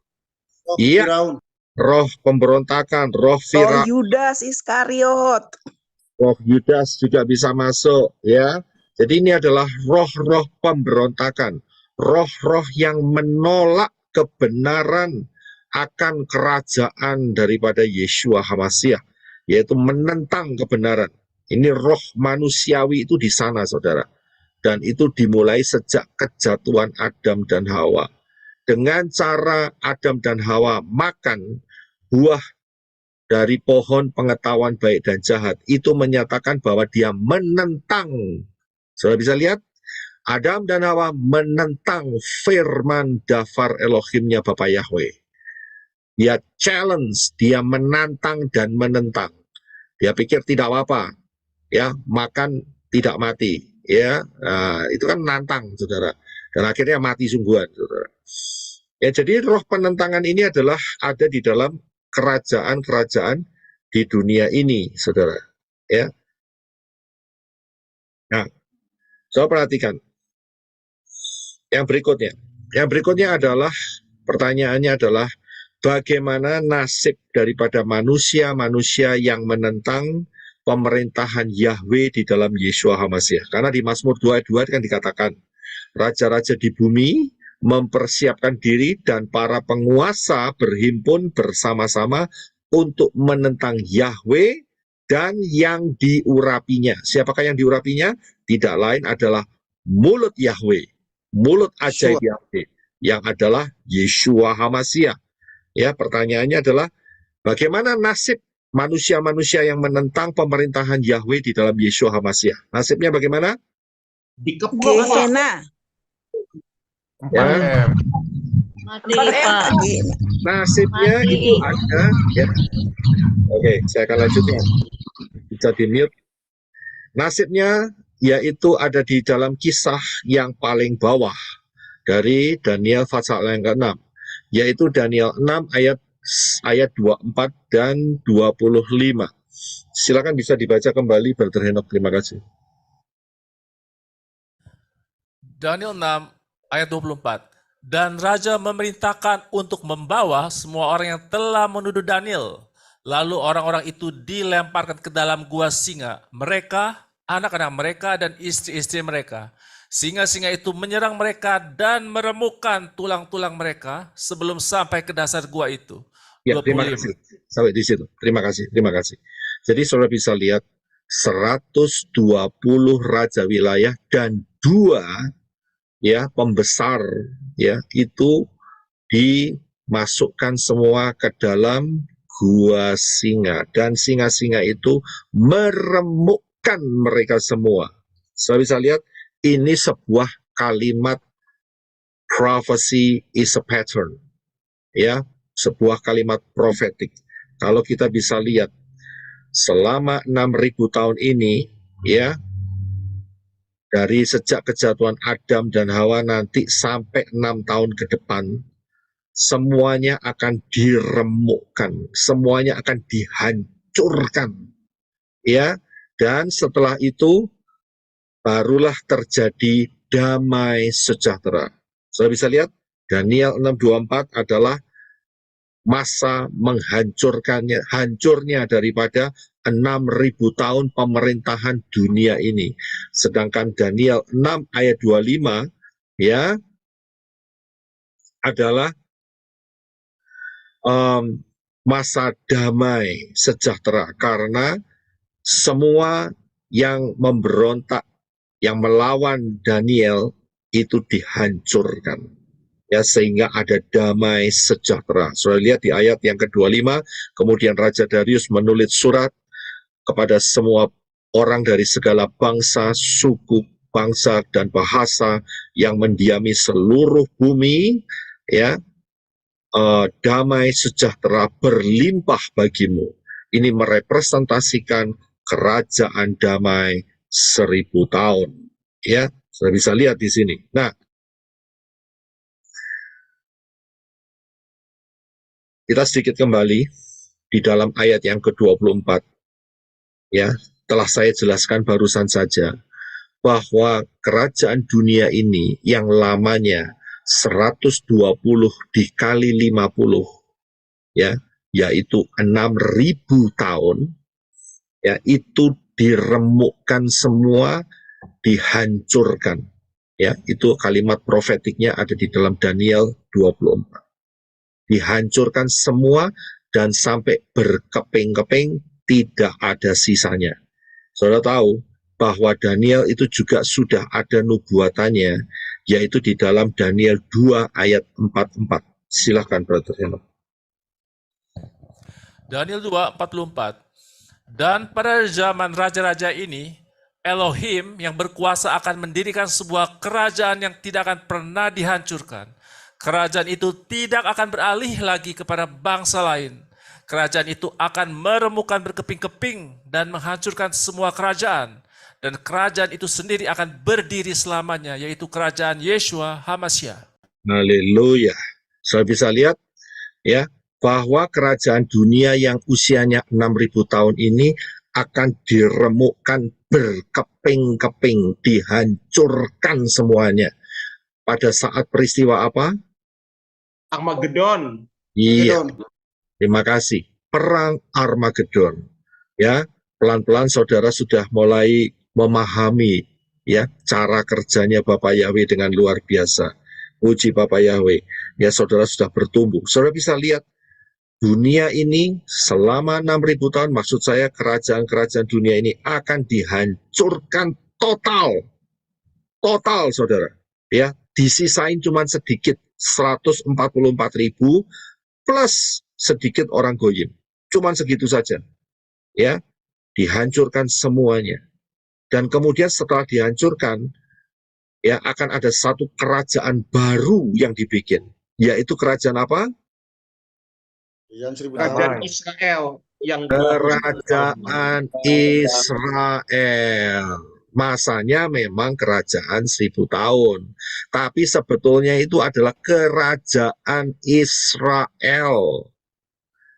Iya. Roh pemberontakan, roh Roh Firaun. Yudas Iskariot. Roh Yudas juga bisa masuk, ya. Jadi ini adalah roh-roh pemberontakan, roh-roh yang menolak kebenaran akan kerajaan daripada Yeshua HaMasyiah, yaitu menentang kebenaran. Ini roh manusiawi itu di sana, saudara. Dan itu dimulai sejak kejatuhan Adam dan Hawa. Dengan cara Adam dan Hawa makan buah dari pohon pengetahuan baik dan jahat, itu menyatakan bahwa dia menentang. Saudara bisa lihat, Adam dan Hawa menentang firman dafar Elohimnya Bapa Yahweh. Dia challenge, dia menantang dan menentang. Dia pikir tidak apa-apa, ya, makan tidak mati, ya, itu kan menantang, saudara. Dan akhirnya mati sungguhan, saudara. Ya, jadi roh penentangan ini adalah ada di dalam kerajaan-kerajaan di dunia ini, saudara. Ya. Nah, coba perhatikan. Yang berikutnya. Yang berikutnya adalah, pertanyaannya adalah, bagaimana nasib daripada manusia-manusia yang menentang pemerintahan Yahweh di dalam Yeshua HaMasyiah. Karena di Mazmur 2:2 kan dikatakan, raja-raja di bumi mempersiapkan diri dan para penguasa berhimpun bersama-sama untuk menentang Yahweh dan yang diurapinya. Siapakah yang diurapinya? Tidak lain adalah mulut Yahweh, mulut ajaib Yahweh, yang adalah Yeshua HaMasyiah. Ya, pertanyaannya adalah bagaimana nasib manusia-manusia yang menentang pemerintahan Yahweh di dalam Yeshua HaMasyiah? Nasibnya bagaimana? Dikepung, Pak. Ya. Mati, Pak. Nasibnya Mati. itu ada, ya. Oke, saya akan lanjutkan. Bisa di-mute. Nasibnya yaitu ada di dalam kisah yang paling bawah dari Daniel pasal yang ke-6, yaitu Daniel 6 ayat 24 dan 25. Silakan bisa dibaca kembali, Brother Henok. Terima kasih. Daniel 6 ayat 24. Dan raja memerintahkan untuk membawa semua orang yang telah menuduh Daniel. Lalu orang-orang itu dilemparkan ke dalam gua singa. Mereka, anak-anak mereka, dan istri-istri mereka. Singa-singa itu menyerang mereka dan meremukkan tulang-tulang mereka sebelum sampai ke dasar gua itu. Ya, terima kasih. Sampai di situ. Terima kasih, terima kasih. Jadi saudara bisa lihat 120 raja wilayah dan 2 ya pembesar ya itu dimasukkan semua ke dalam gua singa, dan singa-singa itu meremukkan mereka semua. Saya bisa lihat ini sebuah kalimat prophecy is a pattern, ya, sebuah kalimat profetik. Kalau kita bisa lihat selama 6.000 tahun ini, ya, dari sejak kejatuhan Adam dan Hawa nanti sampai 6 tahun ke depan, semuanya akan diremukkan, semuanya akan dihancurkan ya. Dan setelah itu barulah terjadi damai sejahtera. Saudara bisa lihat Daniel 6:24 adalah masa hancurnya daripada 6.000 tahun pemerintahan dunia ini. Sedangkan Daniel 6 ayat 25 ya adalah masa damai sejahtera, karena semua yang memberontak, yang melawan Daniel itu dihancurkan. Ya, sehingga ada damai sejahtera. Saudara lihat di ayat yang ke-25, kemudian Raja Darius menulis surat kepada semua orang dari segala bangsa, suku, bangsa, dan bahasa yang mendiami seluruh bumi, ya, damai sejahtera berlimpah bagimu. Ini merepresentasikan kerajaan damai 1000 tahun. Ya, sudah bisa lihat di sini. Nah, kita sedikit kembali di dalam ayat yang ke-24. Ya, telah saya jelaskan barusan saja bahwa kerajaan dunia ini yang lamanya 120 dikali 50, ya, yaitu 6.000 tahun, ya, itu diremukkan semua, dihancurkan. Ya, itu kalimat profetiknya ada di dalam Daniel 24. Dihancurkan semua dan sampai berkeping-keping, tidak ada sisanya. Saudara tahu bahwa Daniel itu juga sudah ada nubuatannya, yaitu di dalam Daniel 2 ayat 44. Silakan Brother Henok. Daniel 2:44. Dan pada zaman raja-raja ini, Elohim yang berkuasa akan mendirikan sebuah kerajaan yang tidak akan pernah dihancurkan. Kerajaan itu tidak akan beralih lagi kepada bangsa lain. Kerajaan itu akan meremukkan berkeping-keping dan menghancurkan semua kerajaan. Dan kerajaan itu sendiri akan berdiri selamanya, yaitu kerajaan Yeshua HaMashiach. Haleluya. Saya bisa lihat ya bahwa kerajaan dunia yang usianya 6.000 tahun ini akan diremukkan berkeping-keping, dihancurkan semuanya. Pada saat peristiwa apa? Armageddon. Iya, terima kasih. Perang Armageddon. Ya, pelan-pelan saudara sudah mulai memahami ya cara kerjanya Bapak Yahweh dengan luar biasa. Puji Bapak Yahweh. Ya, saudara sudah bertumbuh. Saudara bisa lihat dunia ini selama 6.000 tahun, maksud saya kerajaan-kerajaan dunia ini akan dihancurkan total. Total, saudara. Ya, disisain cuma sedikit, 144.000 plus sedikit orang goyim. Cuman segitu saja. Ya, dihancurkan semuanya. Dan kemudian setelah dihancurkan, ya akan ada satu kerajaan baru yang dibikin. Yaitu kerajaan apa? Kerajaan Israel yang Kerajaan Israel. Masanya memang kerajaan 1000 tahun. Tapi sebetulnya itu adalah kerajaan Israel.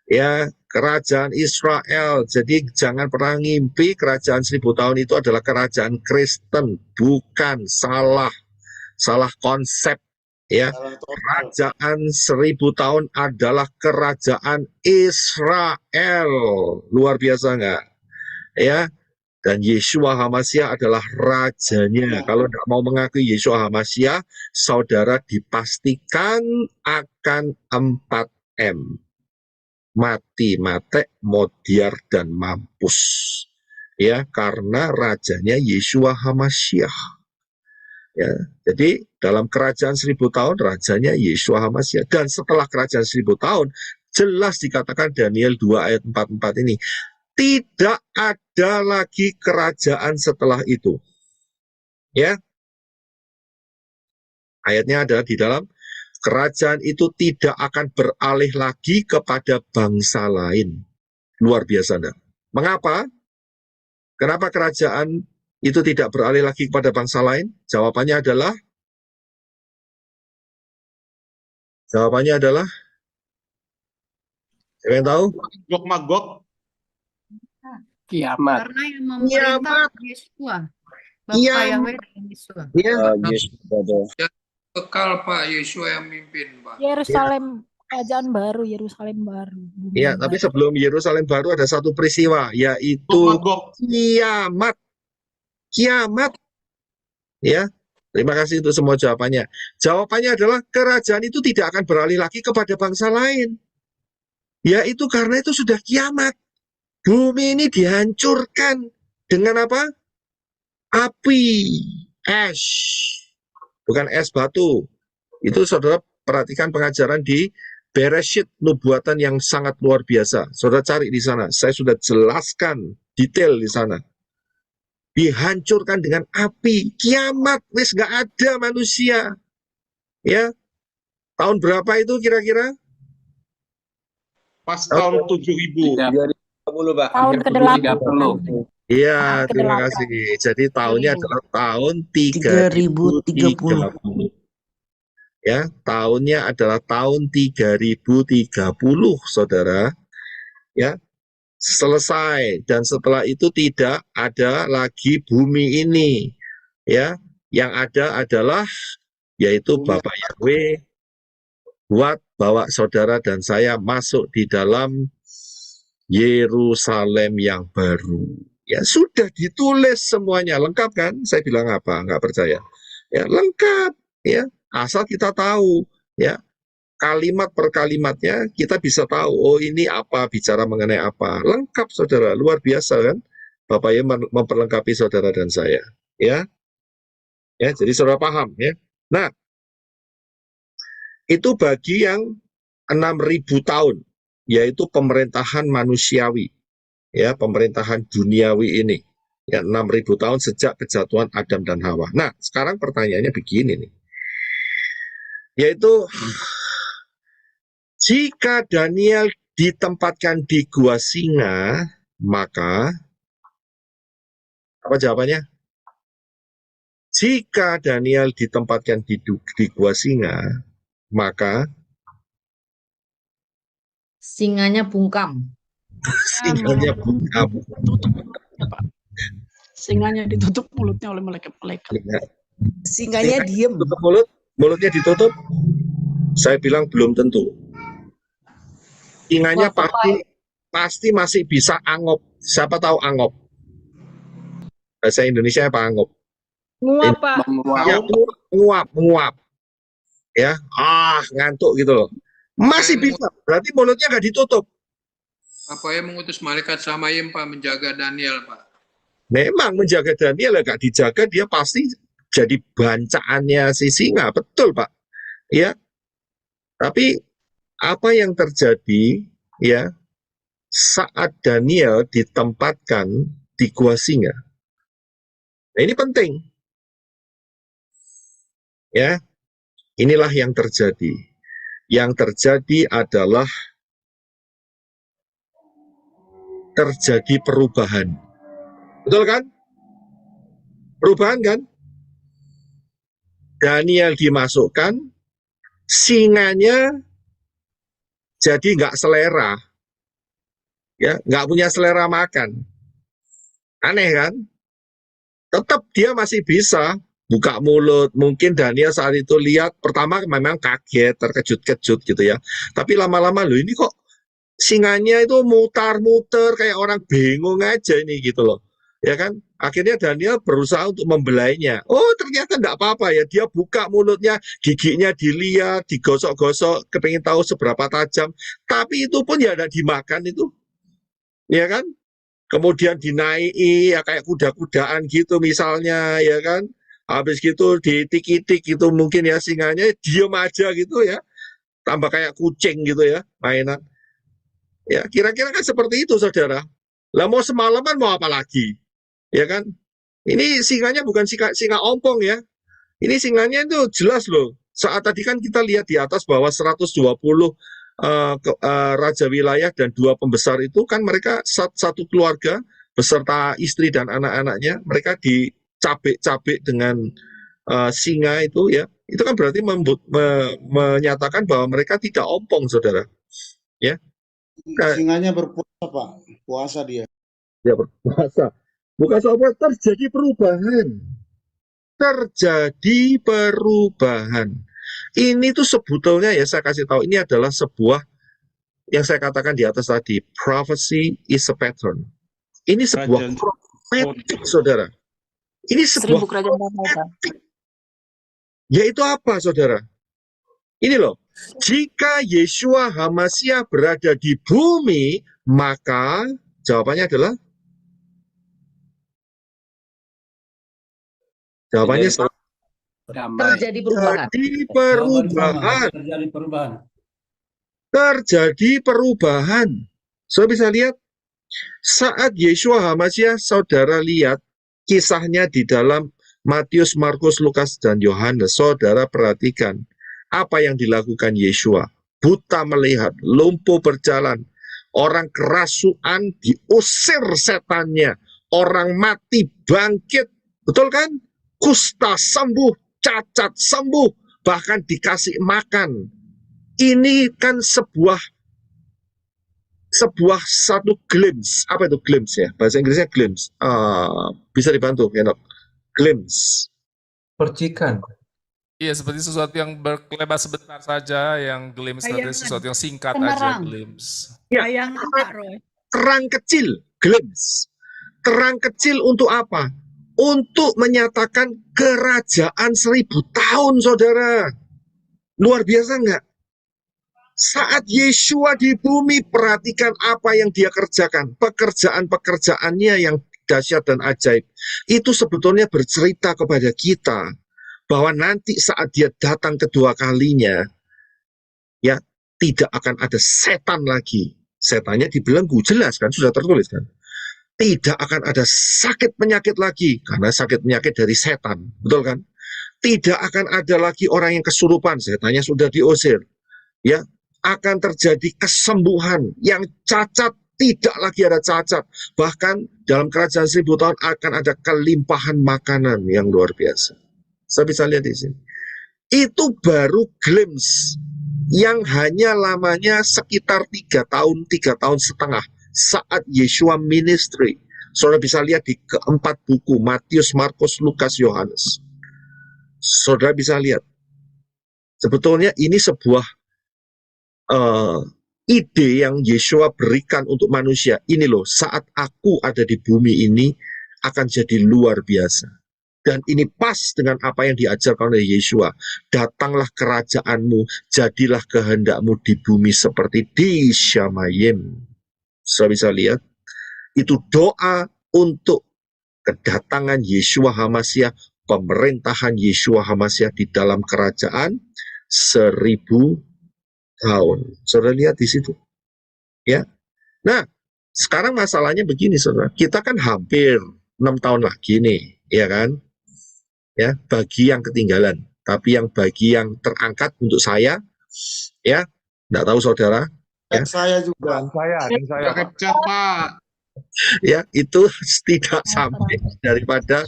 Ya, kerajaan Israel. Jadi jangan pernah ngimpi kerajaan 1000 tahun itu adalah kerajaan Kristen. Bukan, salah konsep. Ya, kerajaan 1000 tahun adalah kerajaan Israel. Luar biasa nggak? Ya, dan Yeshua HaMashiach adalah rajanya. Kalau tidak mau mengakui Yeshua HaMashiach, saudara dipastikan akan 4M. Mati, mate, modiar, dan mampus. Ya, karena rajanya Yeshua HaMashiach. Ya, jadi dalam kerajaan 1000 tahun, rajanya Yeshua HaMashiach. Dan setelah kerajaan 1000 tahun, jelas dikatakan Daniel 2 ayat 44 ini, tidak ada lagi kerajaan setelah itu. Ya. Ayatnya adalah di dalam kerajaan itu tidak akan beralih lagi kepada bangsa lain. Luar biasa, enggak? Mengapa? Kenapa kerajaan itu tidak beralih lagi kepada bangsa lain? Jawabannya adalah siapa yang tahu? Gog Magog. Kiamat. Karena yang memerintah Yesua. Bapak Kiamat. Yahweh dan Yesua. Ya, Bekal Pak Yesua yang mimpin Pak. Yerusalem, kerajaan baru, Yerusalem baru. Bumi ya, yang tapi baru. sebelum Yerusalem baru ada satu peristiwa, yaitu kiamat. Kiamat. Ya, terima kasih untuk semua jawabannya. Jawabannya adalah kerajaan itu tidak akan beralih lagi kepada bangsa lain. Yaitu karena itu sudah kiamat. Bumi ini dihancurkan dengan apa? Api, ash. Bukan es batu. Itu saudara perhatikan pengajaran di Bereshit, nubuatan yang sangat luar biasa. Saudara cari di sana. Saya sudah jelaskan detail di sana. Dihancurkan dengan api. Kiamat, wis nggak ada manusia. Ya, tahun berapa itu kira-kira? Pas tahun 7000. 30 Pak. Tahun ke-8. Iya, terima ke-8. kasih. Jadi tahunnya adalah tahun 3030. Ya, tahunnya adalah tahun 3030, saudara. Ya, selesai. Dan setelah itu tidak ada lagi bumi ini. Ya, yang ada adalah yaitu Bapak Yahweh buat bawa saudara dan saya masuk di dalam Yerusalem yang baru. Ya, sudah ditulis semuanya, lengkap kan? Saya bilang apa? Nggak percaya. Ya, lengkap. Ya, asal kita tahu. Ya, kalimat per kalimatnya kita bisa tahu. Oh, ini apa? Bicara mengenai apa? Lengkap, saudara. Luar biasa kan? Bapak ya memperlengkapi saudara dan saya. Ya, ya. Jadi saudara paham ya. Nah, itu bagi yang 6.000 tahun, yaitu pemerintahan manusiawi. Ya, pemerintahan duniawi ini. Ya, 6.000 tahun sejak kejatuhan Adam dan Hawa. Nah, sekarang pertanyaannya begini nih. Yaitu, jika Daniel ditempatkan di gua singa, maka, apa jawabannya? Jika Daniel ditempatkan di gua singa, maka Singanya bungkam. singanya bungkam. Singanya ditutup mulutnya oleh malaikat-malaikat. Singanya diem. Tutup mulutnya ditutup. Saya bilang belum tentu. Singanya pasti masih bisa angop. Siapa tahu angop? Bahasa Indonesia apa angop? Nguap, Pak. Ya, nguap. Ya, ngantuk gitu loh. Masih bisa. Berarti mulutnya nggak ditutup. Apa yang mengutus malaikat Samayim Pak menjaga Daniel Pak? Memang menjaga Daniel nggak dijaga, dia pasti jadi bancaannya si singa. Betul, Pak. Ya. Tapi apa yang terjadi ya saat Daniel ditempatkan di gua singa? Nah, ini penting. Ya. Inilah yang terjadi. Yang terjadi adalah terjadi perubahan. Betul kan? Perubahan kan? Daniel dimasukkan, singanya jadi nggak selera. Ya, nggak punya selera makan. Aneh kan? Tetap dia masih bisa buka mulut. Mungkin Daniel saat itu lihat, pertama memang kaget, terkejut-kejut gitu ya. Tapi lama-lama loh ini kok singanya itu mutar-muter kayak orang bingung aja ini gitu loh. Ya kan? Akhirnya Daniel berusaha untuk membelainya. Oh, ternyata enggak apa-apa ya. Dia buka mulutnya, giginya dilihat, digosok-gosok, kepengin tahu seberapa tajam. Tapi itu pun ya enggak dimakan itu. Ya kan? Kemudian dinaiki ya kayak kuda-kudaan gitu misalnya, ya kan? Habis gitu ditik-itik gitu mungkin ya singanya diem aja gitu ya. Tambah kayak kucing gitu ya, mainan. Ya, kira-kira kan seperti itu, saudara. Lah mau semalaman mau apa lagi? Ya kan? Ini singanya bukan singa ompong ya. Ini singanya itu jelas loh. Saat tadi kan kita lihat di atas bahwa 120 raja wilayah dan 2 pembesar itu kan mereka satu keluarga beserta istri dan anak-anaknya, mereka dicabik-cabik dengan singa itu ya. Itu kan berarti menyatakan bahwa mereka tidak ompong, saudara. Ya. Singanya berpuasa, Pak. Puasa dia. dia berkuasa. Bukan soal terjadi perubahan. Terjadi perubahan. Ini tuh sebetulnya ya saya kasih tahu, ini adalah sebuah yang saya katakan di atas tadi, prophecy is a pattern. Ini sebuah profetik, saudara. Ini sebuah kerajaan damai, Pak. yaitu apa, saudara? Ini loh, jika Yeshua HaMashiach berada di bumi, maka jawabannya adalah jawabannya Terjadi perubahan. terjadi perubahan. Terjadi perubahan. Saudara bisa lihat saat Yeshua HaMashiach, saudara lihat kisahnya di dalam Matius, Markus, Lukas, dan Yohanes. Saudara perhatikan apa yang dilakukan Yeshua. Buta melihat, lumpuh berjalan, orang kerasukan diusir setannya, orang mati bangkit, betul kan? Kusta sembuh, cacat sembuh, bahkan dikasih makan. Ini kan sebuah satu glimpse. Apa itu glimpse ya? Bahasa Inggrisnya glimpse. Bisa dibantu, Henok. Glimpse. Percikan. Iya, seperti sesuatu yang berkelebat sebentar saja, yang glimpse nanti Bayangan. sesuatu yang singkat Penerang. aja, glimpse. Ya, Bayangan Pak Roy. terang kecil, glimpse. Terang kecil untuk apa? Untuk menyatakan kerajaan 1000 tahun, saudara. Luar biasa nggak? Saat Yeshua di bumi, perhatikan apa yang dia kerjakan. Pekerjaan-pekerjaannya yang dahsyat dan ajaib. Itu sebetulnya bercerita kepada kita bahwa nanti saat dia datang kedua kalinya, ya tidak akan ada setan lagi. Setannya dibelenggu, jelas kan, sudah tertulis kan. Tidak akan ada sakit penyakit lagi, karena sakit penyakit dari setan, betul kan? Tidak akan ada lagi orang yang kesurupan, setannya sudah diusir. Ya, akan terjadi kesembuhan, yang cacat tidak lagi ada cacat. Bahkan dalam kerajaan 1000 tahun akan ada kelimpahan makanan yang luar biasa. Saya bisa lihat di sini. Itu baru glimpse yang hanya lamanya sekitar 3 tahun, 3 tahun setengah saat Yeshua ministry. Saudara bisa lihat di keempat buku, Matius, Markus, Lukas, Yohanes. Saudara bisa lihat. Sebetulnya ini sebuah ide yang Yeshua berikan untuk manusia. Ini loh, saat aku ada di bumi ini akan jadi luar biasa. Dan ini pas dengan apa yang diajarkan oleh Yeshua. Datanglah kerajaanmu, jadilah kehendakmu di bumi seperti di Syamayim. Saudara bisa lihat, itu doa untuk kedatangan Yeshua HaMashiach, pemerintahan Yeshua HaMashiach di dalam kerajaan 1000 tahun. Saudara lihat di situ. Ya. Nah, sekarang masalahnya begini, saudara. Kita kan hampir 6 tahun lagi nih, ya kan? Ya, bagi yang ketinggalan. Tapi yang bagi yang terangkat untuk saya, ya, enggak tahu saudara. Ya. Saya juga. Dan saya. Pak. Ya, itu tidak sampai daripada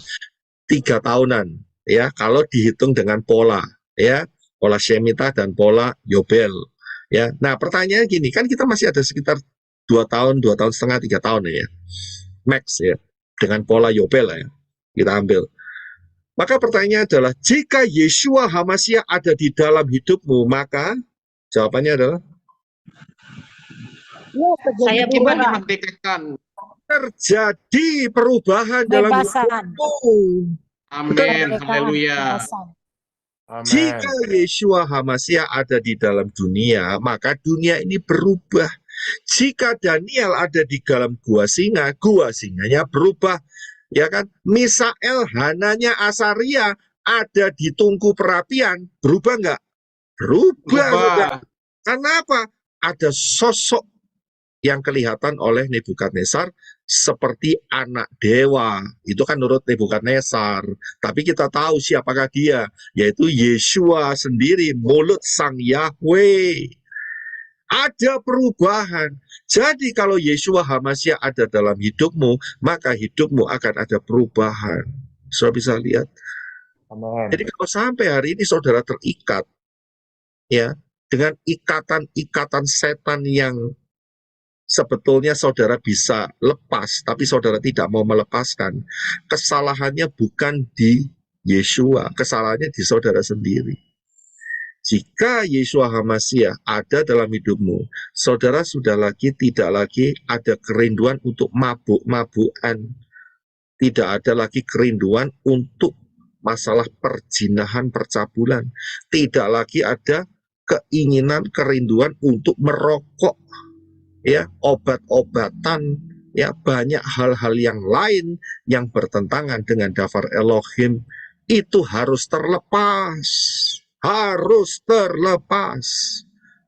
3 tahunan. Ya, kalau dihitung dengan pola, ya, pola Shemitah dan pola Yobel. Ya, nah pertanyaannya gini, kan kita masih ada sekitar 2 tahun, 2 tahun setengah, 3 tahun ya, max ya, dengan pola Yobel ya, kita ambil. Maka pertanyaannya adalah, jika Yeshua HaMashiach ada di dalam hidupmu, maka jawabannya adalah Saya Gimana merdekakan? terjadi perubahan dalam hidupmu. Amin, haleluya. Jika Yeshua HaMashiach ada di dalam dunia, maka dunia ini berubah. Jika Daniel ada di dalam gua singanya berubah. Ya kan? Misael, Hananya, Asaria ada di tungku perapian, berubah nggak? Berubah. Karena apa? Ada sosok yang kelihatan oleh Nebukadnezar seperti anak dewa. Itu kan menurut Nebukadnezar. Tapi kita tahu siapakah dia, yaitu Yeshua sendiri, mulut sang Yahweh. Ada perubahan. Jadi kalau Yeshua HaMashiach ada dalam hidupmu, maka hidupmu akan ada perubahan. Saudara bisa lihat. Amen. Jadi kalau sampai hari ini saudara terikat, ya, dengan ikatan-ikatan setan yang sebetulnya saudara bisa lepas, tapi saudara tidak mau melepaskan. Kesalahannya bukan di Yeshua, kesalahannya di saudara sendiri. Jika Yeshua HaMashiach ada dalam hidupmu, saudara sudah tidak lagi ada kerinduan untuk mabuk-mabukan. Tidak ada lagi kerinduan untuk masalah perjinahan, percabulan. Tidak lagi ada keinginan, kerinduan untuk merokok, ya, obat-obatan, ya, banyak hal-hal yang lain yang bertentangan dengan Davar Elohim. Itu harus terlepas. Harus terlepas.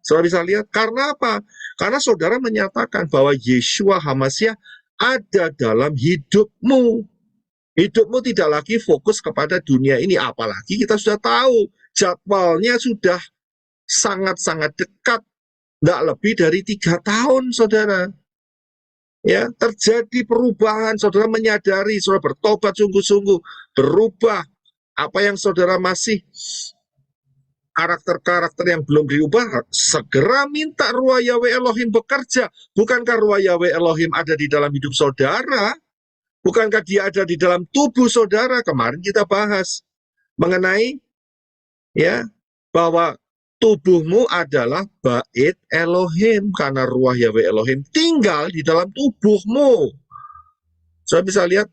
Saudara bisa lihat, karena apa? Karena saudara menyatakan bahwa Yeshua HaMashiach ada dalam hidupmu. Hidupmu tidak lagi fokus kepada dunia ini, apalagi kita sudah tahu jadwalnya sudah sangat-sangat dekat, nggak lebih dari 3 tahun, saudara. Ya, terjadi perubahan, saudara menyadari, saudara bertobat sungguh-sungguh, berubah. Apa yang saudara masih karakter-karakter yang belum diubah, segera minta Ruach Yahweh Elohim bekerja. Bukankah Ruach Yahweh Elohim ada di dalam hidup saudara? Bukankah dia ada di dalam tubuh saudara? Kemarin kita bahas mengenai, ya, bahwa tubuhmu adalah bait Elohim, karena Ruach Yahweh Elohim tinggal di dalam tubuhmu. Saudara bisa lihat,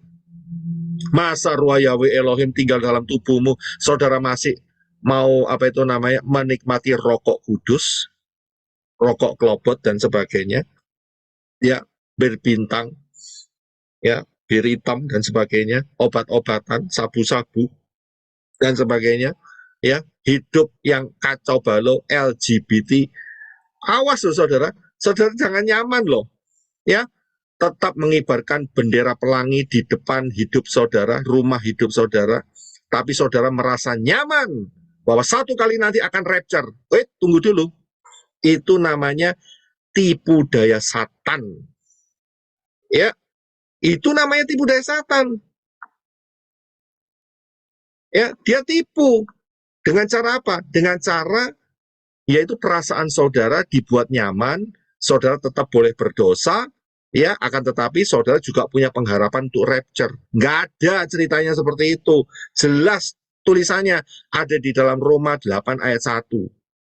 masa Ruach Yahweh Elohim tinggal dalam tubuhmu, saudara masih mau menikmati rokok kudus, rokok klobot dan sebagainya, ya, berbintang, ya, bir hitam dan sebagainya, obat-obatan, sabu-sabu dan sebagainya, ya, hidup yang kacau balau, LGBT. Awas loh saudara, saudara jangan nyaman loh, ya, tetap mengibarkan bendera pelangi di depan hidup saudara, rumah hidup saudara, tapi saudara merasa nyaman bahwa satu kali nanti akan rapture. Tunggu dulu. Itu namanya tipu daya Satan. Ya, itu namanya tipu daya Satan. Ya, dia tipu. Dengan cara apa? Dengan cara, yaitu perasaan saudara dibuat nyaman, saudara tetap boleh berdosa, ya, akan tetapi saudara juga punya pengharapan untuk rapture. Nggak ada ceritanya seperti itu. Jelas tulisannya ada di dalam Roma 8 ayat 1.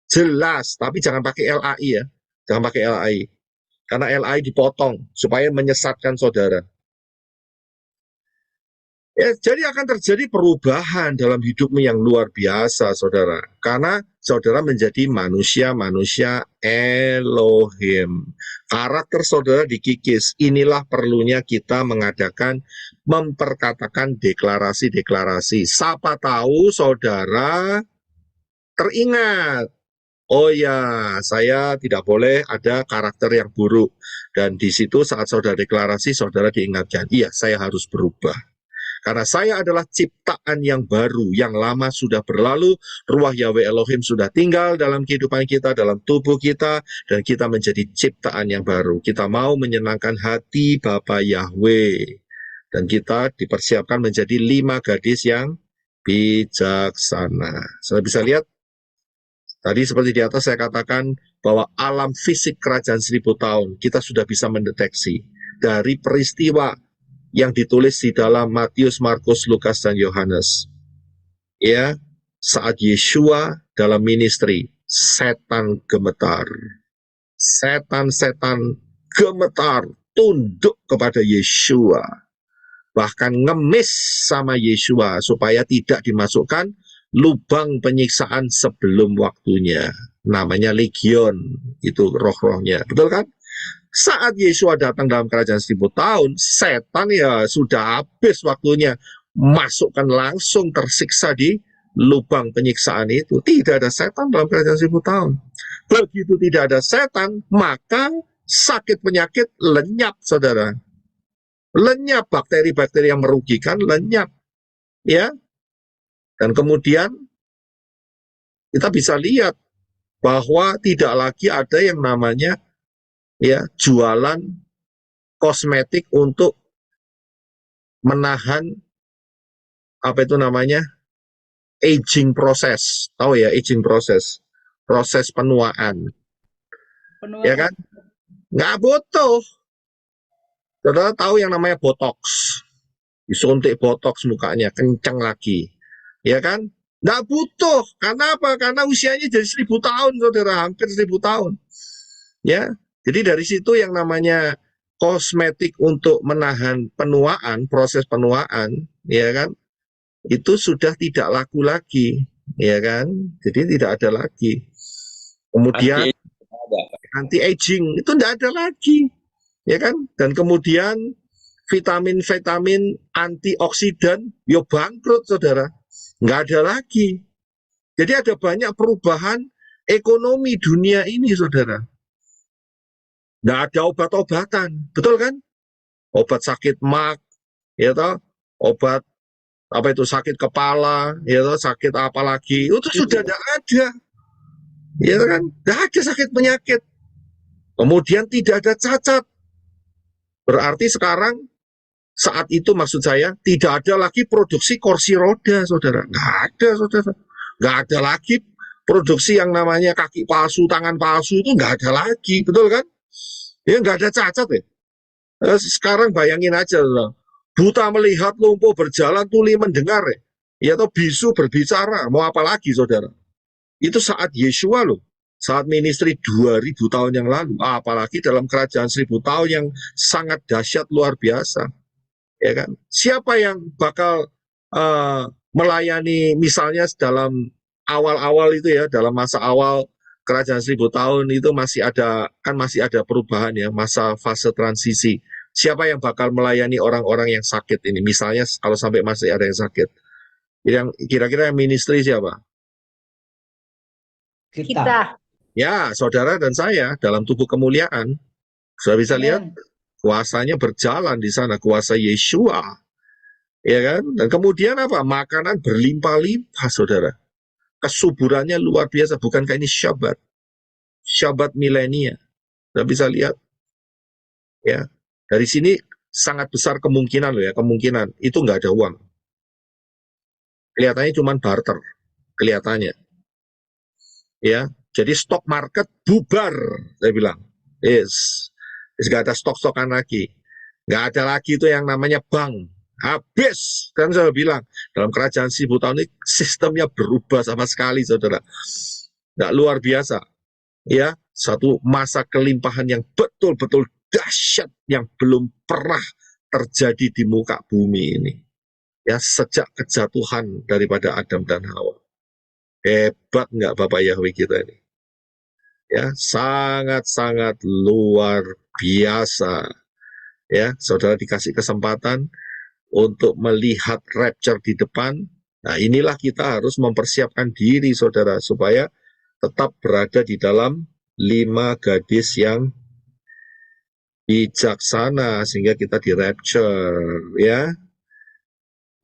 Jelas, tapi jangan pakai LAI ya. Jangan pakai LAI. Karena LAI dipotong supaya menyesatkan saudara. Ya, jadi akan terjadi perubahan dalam hidupmu yang luar biasa, saudara. Karena saudara menjadi manusia-manusia Elohim. Karakter saudara dikikis. Inilah perlunya kita memperkatakan deklarasi-deklarasi. Siapa tahu saudara teringat, oh ya, saya tidak boleh ada karakter yang buruk. Dan di situ saat saudara deklarasi, saudara diingatkan, iya, saya harus berubah. Karena saya adalah ciptaan yang baru, yang lama sudah berlalu, Ruach Yahweh Elohim sudah tinggal dalam kehidupan kita, dalam tubuh kita, dan kita menjadi ciptaan yang baru. Kita mau menyenangkan hati Bapa Yahweh. Dan kita dipersiapkan menjadi 5 gadis yang bijaksana. Saya bisa lihat, tadi seperti di atas saya katakan bahwa alam fisik kerajaan 1000 tahun, kita sudah bisa mendeteksi dari peristiwa yang ditulis di dalam Matius, Markus, Lukas, dan Yohanes. Ya, saat Yeshua dalam ministry, setan gemetar. Setan-setan gemetar, tunduk kepada Yeshua. Bahkan ngemis sama Yeshua supaya tidak dimasukkan lubang penyiksaan sebelum waktunya. Namanya legion, itu roh-rohnya. Betul kan? Saat Yeshua datang dalam kerajaan 1000 tahun, setan ya sudah habis waktunya. Masukkan langsung tersiksa di lubang penyiksaan itu. Tidak ada setan dalam kerajaan 1000 tahun. Begitu tidak ada setan, maka sakit penyakit lenyap, saudara. Lenyap, bakteri-bakteri yang merugikan lenyap. Ya. Dan kemudian kita bisa lihat bahwa tidak lagi ada yang namanya, ya, jualan kosmetik untuk menahan aging proses. Tahu ya, aging proses penuaan. Ya kan? Nggak butuh. Saudara tahu yang namanya botox. Disuntik botox mukanya, kencang lagi. Ya kan? Nggak butuh. Karena apa? Karena usianya jadi 1000 tahun, saudara. Hampir 1000 tahun. Ya. Jadi dari situ yang namanya kosmetik untuk menahan penuaan, proses penuaan, ya kan? Itu sudah tidak laku lagi, ya kan? Jadi tidak ada lagi. Kemudian anti-aging itu tidak ada lagi, ya kan? Dan kemudian vitamin-vitamin antioksidan, yo bangkrut, saudara. Nggak ada lagi. Jadi ada banyak perubahan ekonomi dunia ini, saudara. Nggak ada obat-obatan, betul kan? Obat sakit mak, ya toh, obat apa itu sakit kepala, ya toh, sakit apa lagi, itu sudah tidak ada, ya kan? Tidak ada sakit penyakit. Kemudian tidak ada cacat. Berarti sekarang saat itu maksud saya tidak ada lagi produksi kursi roda, saudara. Nggak ada, saudara. Nggak ada lagi produksi yang namanya kaki palsu, tangan palsu, itu nggak ada lagi, betul kan? Ya nggak ada cacat ya. Sekarang bayangin aja, saudara. Buta melihat, lumpuh berjalan, tuli mendengar ya. Ya atau bisu berbicara, mau apa lagi, saudara? Itu saat Yeshua loh. Saat ministry 2000 tahun yang lalu. Apalagi dalam kerajaan 1000 tahun yang sangat dahsyat luar biasa. Ya kan? Siapa yang bakal melayani misalnya dalam awal-awal itu ya, dalam masa awal kerajaan 1000 tahun itu masih ada perubahan ya, masa fase transisi. Siapa yang bakal melayani orang-orang yang sakit ini? Misalnya kalau sampai masih ada yang sakit. Yang kira-kira yang ministry siapa? Kita. Ya, saudara dan saya dalam tubuh kemuliaan. Sudah bisa lihat kuasanya berjalan di sana, kuasa Yeshua. Ya kan? Dan kemudian apa? Makanan berlimpah-limpah, saudara. Kesuburannya luar biasa. Bukankah ini Syabat? Syabat milenia. Sudah bisa lihat. Ya. Dari sini sangat besar kemungkinan loh ya, kemungkinan itu nggak ada uang. Kelihatannya cuma barter. Kelihatannya. Ya. Jadi stok market bubar, saya bilang. Nggak ada stok-stokan lagi. Nggak ada lagi itu yang namanya bank. Habis, kan saya bilang, dalam kerajaan 1000 tahun ini sistemnya berubah sama sekali, saudara. Nggak luar biasa. Ya, satu masa kelimpahan yang betul-betul dahsyat yang belum pernah terjadi di muka bumi ini. Ya, sejak kejatuhan daripada Adam dan Hawa. Hebat nggak Bapak Yahweh kita ini? Ya, sangat-sangat luar biasa. Ya, saudara dikasih kesempatan untuk melihat rapture di depan. Nah, inilah kita harus mempersiapkan diri, saudara, supaya tetap berada di dalam 5 gadis yang bijaksana, sehingga kita di rapture, ya.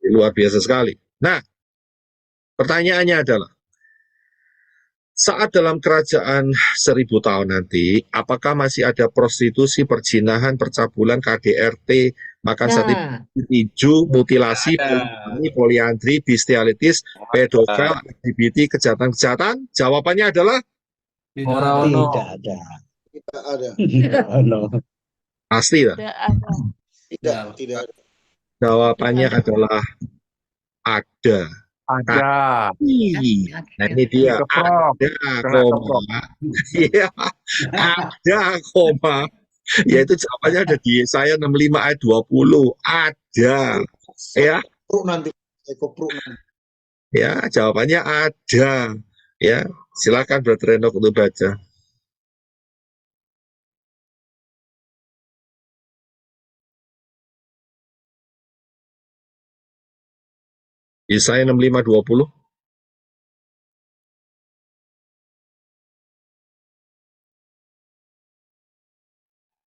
Luar biasa sekali. Nah, pertanyaannya adalah, saat dalam kerajaan 1000 tahun nanti, apakah masih ada prostitusi, perjinahan, percabulan, KDRT, makan sate tinju, mutilasi, poliandri, bestialitis, pedofil, LGBT, kejahatan-kejahatan? Jawabannya adalah Tidak ada. Tidak ada. pasti lah. Tidak. Jawabannya adalah ada. Ada. Nah ini dia, ada koma. Iya, ada koma. Yaitu jawabannya ada di Yesaya 65 ayat 20. Ada. Ya. Ya, jawabannya ada. Ya, silakan Brother Enoch untuk baca. Yesaya 65 20.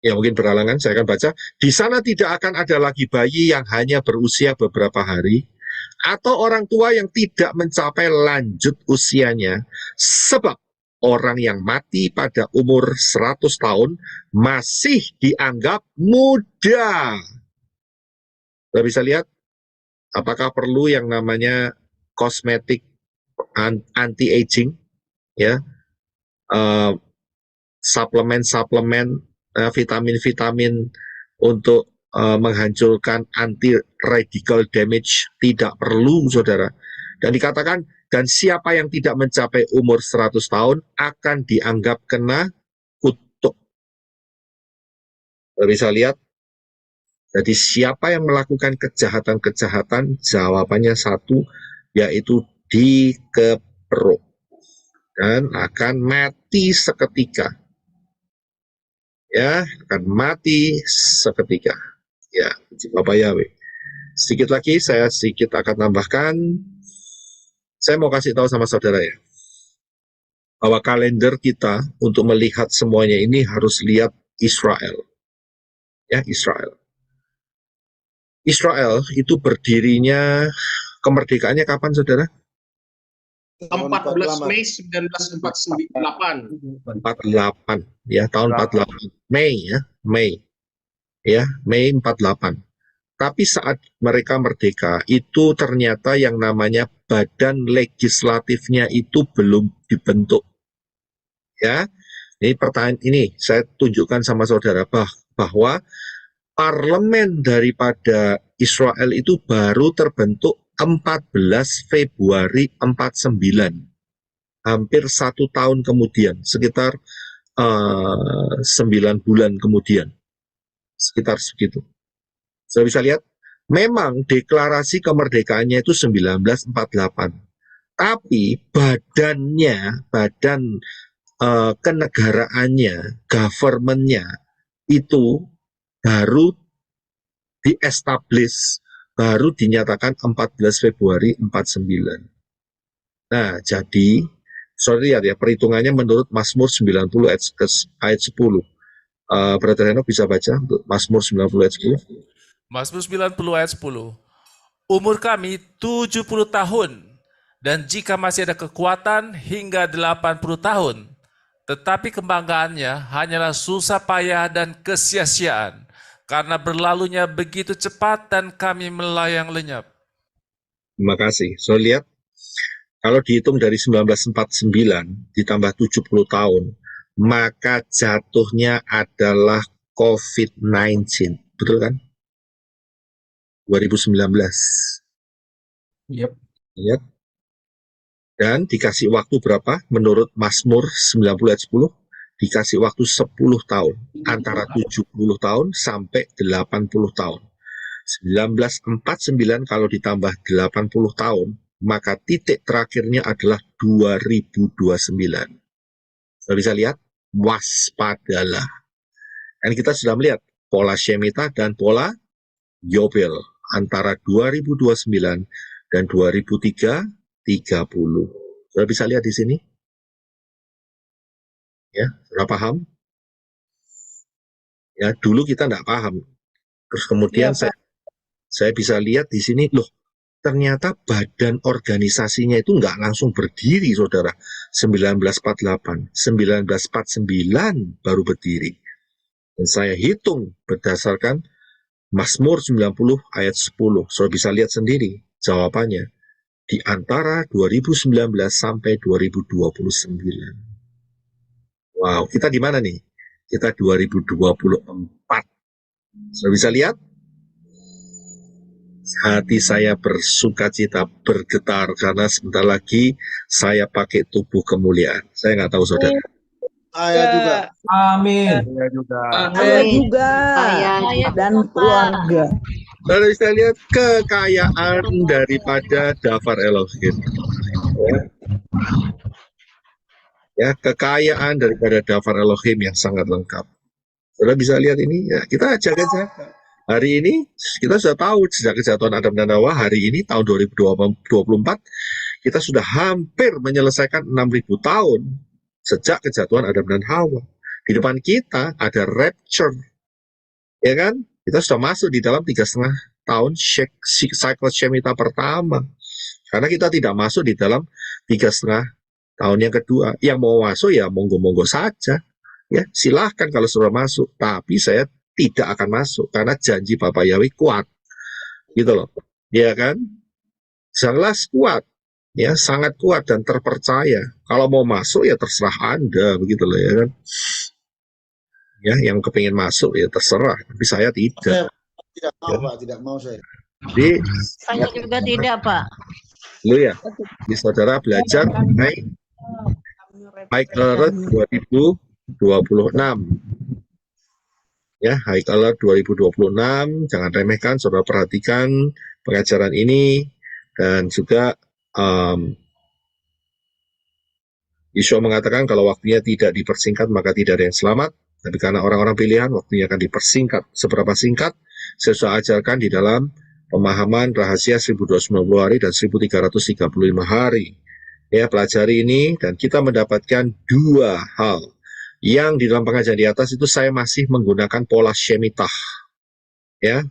Ya mungkin berhalangan, saya akan baca. Di sana tidak akan ada lagi bayi yang hanya berusia beberapa hari, atau orang tua yang tidak mencapai lanjut usianya, sebab orang yang mati pada umur 100 tahun masih dianggap muda. Kita bisa lihat, apakah perlu yang namanya kosmetik anti-aging, ya, suplemen-suplemen vitamin-vitamin untuk menghancurkan anti-radical damage tidak perlu, saudara. Dan dikatakan, dan siapa yang tidak mencapai umur 100 tahun akan dianggap kena kutuk. Bisa lihat? Jadi siapa yang melakukan kejahatan-kejahatan, jawabannya satu, yaitu dikepruk. Dan akan mati seketika. Ya, akan mati seketika. Ya, Bapak Yahweh. Sedikit lagi, saya sedikit akan tambahkan. Saya mau kasih tahu sama saudara ya, bahwa kalender kita untuk melihat semuanya ini harus lihat Israel. Ya, Israel. Israel itu berdirinya, kemerdekaannya kapan, saudara? 14 Mei 1948. 48, ya, tahun 48. Mei, ya, Mei. Ya, Mei 48. Tapi saat mereka merdeka, itu ternyata yang namanya badan legislatifnya itu belum dibentuk. Ya, ini pertanyaan ini saya tunjukkan sama saudara bahwa parlemen daripada Israel itu baru terbentuk 14 Februari 49. Hampir 1 tahun kemudian, sekitar 9 bulan kemudian. Sekitar segitu. Saya bisa lihat, memang deklarasi kemerdekaannya itu 1948. Tapi badannya, badan kenegaraannya, government-nya itu baru di-establish, baru dinyatakan 14 Februari 49. Nah, jadi, sorry ya, perhitungannya menurut Mazmur 90 ayat 10. Brother Henok bisa baca untuk Mazmur 90 ayat 10. Mazmur 90 ayat 10. Umur kami 70 tahun, dan jika masih ada kekuatan hingga 80 tahun, tetapi kebanggaannya hanyalah susah payah dan kesia-siaan, karena berlalunya begitu cepat dan kami melayang lenyap. Terima kasih. So, lihat, kalau dihitung dari 1949 ditambah 70 tahun, maka jatuhnya adalah COVID-19. Betul kan? 2019. Yep. Lihat. Dan dikasih waktu berapa? Menurut Mazmur 90 ayat 10, dikasih waktu 10 tahun. Antara 70 tahun sampai 80 tahun. 1949 kalau ditambah 80 tahun, maka titik terakhirnya adalah 2029. Kita bisa lihat, waspadalah. Dan kita sudah melihat pola Shemitah dan pola Yobel antara 2029 dan 2030. Sudah bisa lihat di sini? Ya, sudah paham? Ya, dulu kita tidak paham. Terus kemudian saya bisa lihat di sini, loh, ternyata badan organisasinya itu nggak langsung berdiri, saudara. 1948, 1949 baru berdiri. Dan saya hitung berdasarkan Mazmur 90 ayat 10. Saudara bisa lihat sendiri jawabannya. Di antara 2019 sampai 2029. Wow, kita di mana nih? Kita 2024. Saudara bisa lihat? Hati saya bersukacita, bergetar, karena sebentar lagi saya pakai tubuh kemuliaan. Saya nggak tahu, saudara. Saya juga. Amin. Saya juga. Saya juga. Dan keluarga. Saudara bisa lihat kekayaan daripada Dafar Elohim. Ya, kekayaan daripada Dafar Elohim yang sangat lengkap. Saudara bisa lihat ini, ya, kita jaga-jaga. Hari ini kita sudah tahu sejak kejatuhan Adam dan Hawa, hari ini tahun 2024 kita sudah hampir menyelesaikan 6.000 tahun sejak kejatuhan Adam dan Hawa. Di depan kita ada rapture, ya kan? Kita sudah masuk di dalam 3,5 tahun cycle Shemitah pertama, karena kita tidak masuk di dalam 3,5 tahun yang kedua. Yang mau masuk ya monggo-monggo saja, ya silahkan kalau sudah masuk. Tapi saya tidak akan masuk karena janji Bapak Yahweh kuat, gitu loh, ya kan? Jelas kuat, ya sangat kuat dan terpercaya. Kalau mau masuk ya terserah Anda, begitu loh, ya kan? Ya, yang kepingin masuk ya terserah, tapi saya tidak. Tidak mau, Pak, tidak mau saya. Jadi, Saya juga tidak, Pak. lu ya, di saudara belajar mengenai High Alert 2026. Ya, High Alert 2026, jangan remehkan, saudara perhatikan pengajaran ini, dan juga Yeshua mengatakan kalau waktunya tidak dipersingkat maka tidak ada yang selamat. Tapi karena orang-orang pilihan, waktunya akan dipersingkat. Seberapa singkat, saya sudah ajarkan di dalam pemahaman rahasia 1290 hari dan 1335 hari. Ya, pelajari ini, dan kita mendapatkan dua hal. Yang di dalam pengajaran di atas itu saya masih menggunakan pola Shemitah. Ya,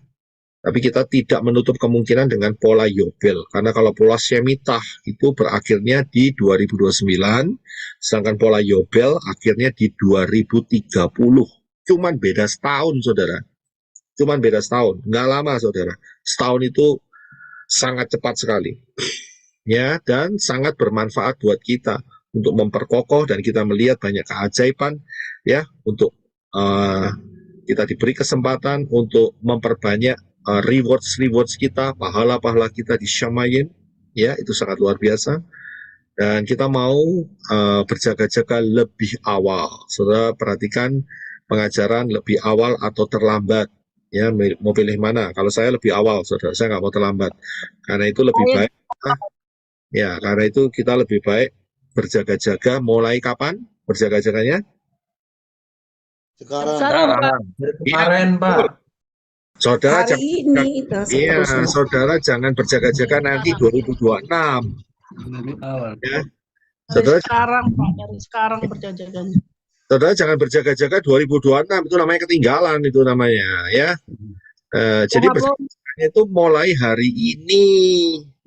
tapi kita tidak menutup kemungkinan dengan pola Yobel. Karena kalau pola Shemitah itu berakhirnya di 2029, sedangkan pola Yobel akhirnya di 2030. Cuman beda setahun, saudara. Cuman beda setahun. Nggak lama, saudara. Setahun itu sangat cepat sekali. Ya, dan sangat bermanfaat buat kita untuk memperkokoh, dan kita melihat banyak keajaiban, ya, untuk kita diberi kesempatan untuk memperbanyak rewards kita, pahala-pahala kita di Shamayim, ya, itu sangat luar biasa. Dan kita mau berjaga-jaga lebih awal. Saudara perhatikan pengajaran lebih awal atau terlambat, ya, mau pilih mana? Kalau saya lebih awal, saudara, saya nggak mau terlambat, karena itu lebih baik. Ya, karena itu kita lebih baik berjaga-jaga. Mulai kapan berjaga-jaganya? Sekarang. Kemarin, Pak. Saudara Hari ini dan seterusnya. saudara jangan berjaga-jaga nanti 2026. Ya. Dari sekarang, Pak, dari sekarang berjaga-jaganya. Saudara jangan berjaga-jaga 2026, itu namanya ketinggalan, itu namanya, ya. Jadi berjaga-jaganya itu mulai hari ini,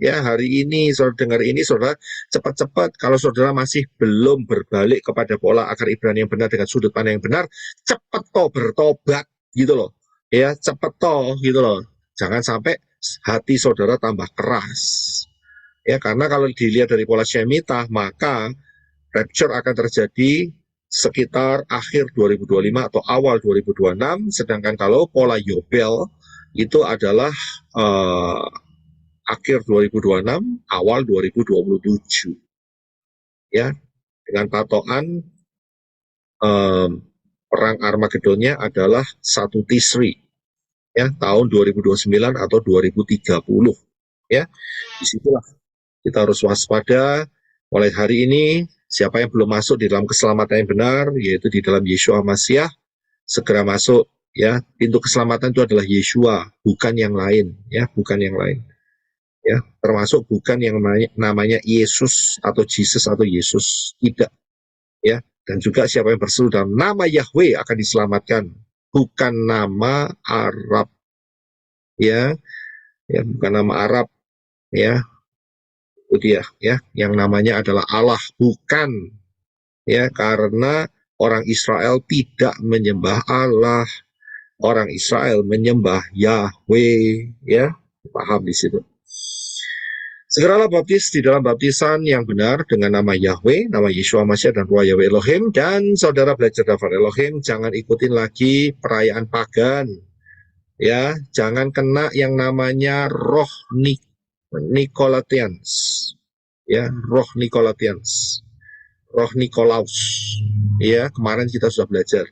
ya, hari ini. Saudara dengar ini, saudara cepat-cepat. Kalau saudara masih belum berbalik kepada pola akar Ibrani yang benar dengan sudut pandang yang benar, cepat toh bertobat, gitu loh. Ya, cepet toh, gitu loh. Jangan sampai hati saudara tambah keras. Ya, karena kalau dilihat dari pola Shemitah, maka rapture akan terjadi sekitar akhir 2025 atau awal 2026, sedangkan kalau pola Yobel itu adalah akhir 2026, awal 2027. Ya, dengan patokan perang Armageddonnya adalah 1 Tisri, ya, tahun 2029 atau 2030, ya. Disitulah kita harus waspada mulai hari ini. Siapa yang belum masuk di dalam keselamatan yang benar, yaitu di dalam Yeshua Mashiach, segera masuk, ya. Pintu keselamatan itu adalah Yeshua, bukan yang lain, ya, bukan yang lain, ya. Termasuk bukan yang namanya Yesus atau Jesus atau Yesus, tidak, ya. Dan juga siapa yang berseru dalam nama Yahweh akan diselamatkan, bukan nama Arab, ya, bukan nama Arab, ya, itu dia, ya, yang namanya adalah Allah, bukan, ya, karena orang Israel tidak menyembah Allah, orang Israel menyembah Yahweh, ya, paham di situ. Segeralah baptis di dalam baptisan yang benar dengan nama Yahweh, nama Yeshua Mashiach dan Roh Yahweh Elohim. Dan saudara belajar Davar Elohim, jangan ikutin lagi perayaan pagan. Ya, jangan kena yang namanya roh Nikolatians. Ya, roh Nikolatians. Roh Nikolaus. Ya, kemarin kita sudah belajar.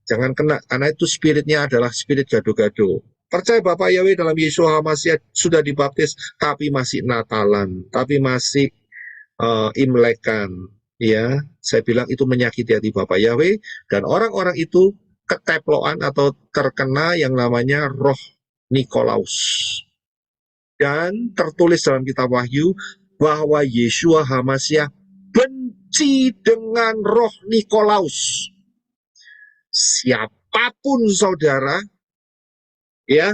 Jangan kena, karena itu spiritnya adalah spirit gado-gado. Percaya Bapak Yahweh dalam Yeshua HaMashiach sudah dibaptis, tapi masih Natalan, tapi masih Imlekan. Ya, saya bilang itu menyakiti hati Bapak Yahweh, dan orang-orang itu keteploan atau terkena yang namanya roh Nikolaus. Dan tertulis dalam kitab Wahyu bahwa Yeshua HaMashiach benci dengan roh Nikolaus. Siapapun saudara, ya,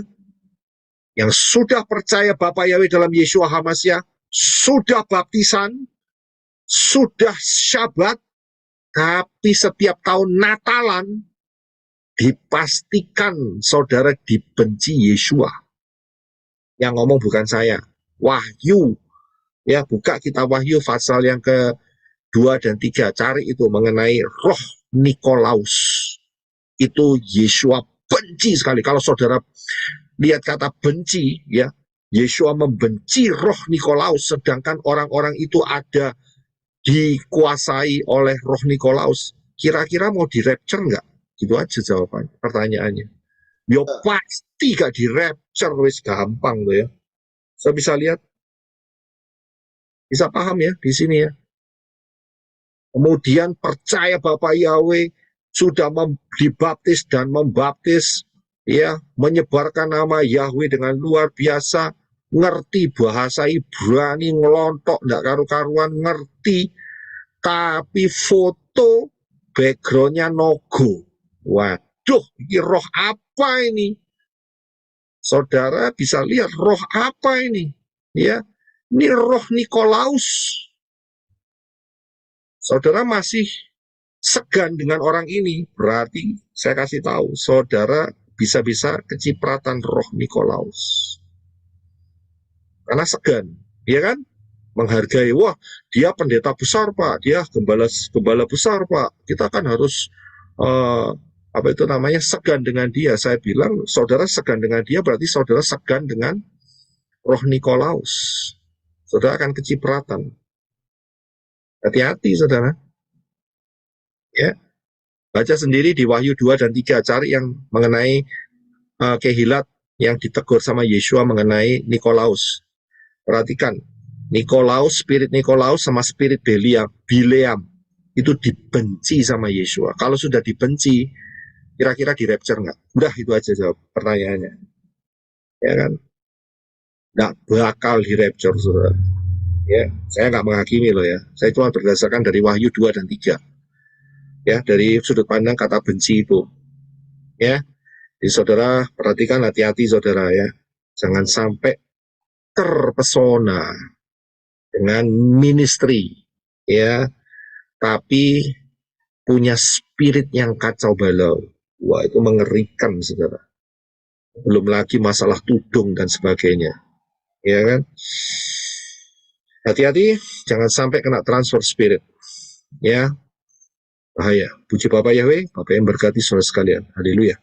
yang sudah percaya Bapak Yahweh dalam Yeshua HaMashiach, sudah baptisan, sudah Syabat, tapi setiap tahun Natalan, dipastikan saudara dibenci Yeshua. Yang ngomong bukan saya, Wahyu, ya, buka kitab Wahyu pasal yang ke-2 dan 3, cari itu mengenai roh Nikolaus. itu Yeshua benci sekali. Kalau saudara lihat kata benci, ya, Yeshua membenci roh Nikolaus, sedangkan orang-orang itu ada dikuasai oleh roh Nikolaus. Kira-kira mau di-rapture nggak? Gitu aja jawabannya, pertanyaannya. Yo pasti gak di-rapture, wis gampang tuh ya. Saya bisa lihat, bisa paham ya di sini ya. Kemudian percaya Bapak Yahweh sudah dibaptis dan membaptis, ya, menyebarkan nama Yahweh dengan luar biasa, ngerti bahasa Ibrani ngelontok, nggak karu-karuan ngerti, tapi foto backgroundnya nogo. Waduh, ini roh apa ini? Saudara bisa lihat roh apa ini? Ya, ini roh Nikolaus. Saudara masih segan dengan orang ini, berarti saya kasih tahu, saudara bisa-bisa kecipratan roh Nikolaus. Karena segan, ya kan? Menghargai, wah dia pendeta besar Pak, dia gembala besar Pak, kita kan harus apa itu namanya, segan dengan dia. Saya bilang, saudara segan dengan dia berarti saudara segan dengan roh Nikolaus. Saudara akan kecipratan. Hati-hati saudara. Ya. Baca sendiri di Wahyu 2 dan 3, cari yang mengenai Kehilat yang ditegur sama Yeshua mengenai Nikolaus. Perhatikan, Nikolaus, spirit Nikolaus sama spirit Bileam itu dibenci sama Yeshua. Kalau sudah dibenci, kira-kira di rapture nggak? Udah itu aja jawab pertanyaannya. Ya kan? Nggak bakal di rapture, saudara. Ya, saya nggak menghakimi loh ya. Saya cuma berdasarkan dari Wahyu 2 dan 3. Ya, dari sudut pandang kata benci itu. Ya. Jadi saudara perhatikan, hati-hati saudara ya. Jangan sampai terpesona dengan ministry ya, tapi punya spirit yang kacau balau. Wah, itu mengerikan saudara. Belum lagi masalah tudung dan sebagainya. Ya kan? Hati-hati, jangan sampai kena transfer spirit. Ya, bahaya. Puji Bapak Yahweh, Bapak yang berkati saudara sekalian. Haleluya.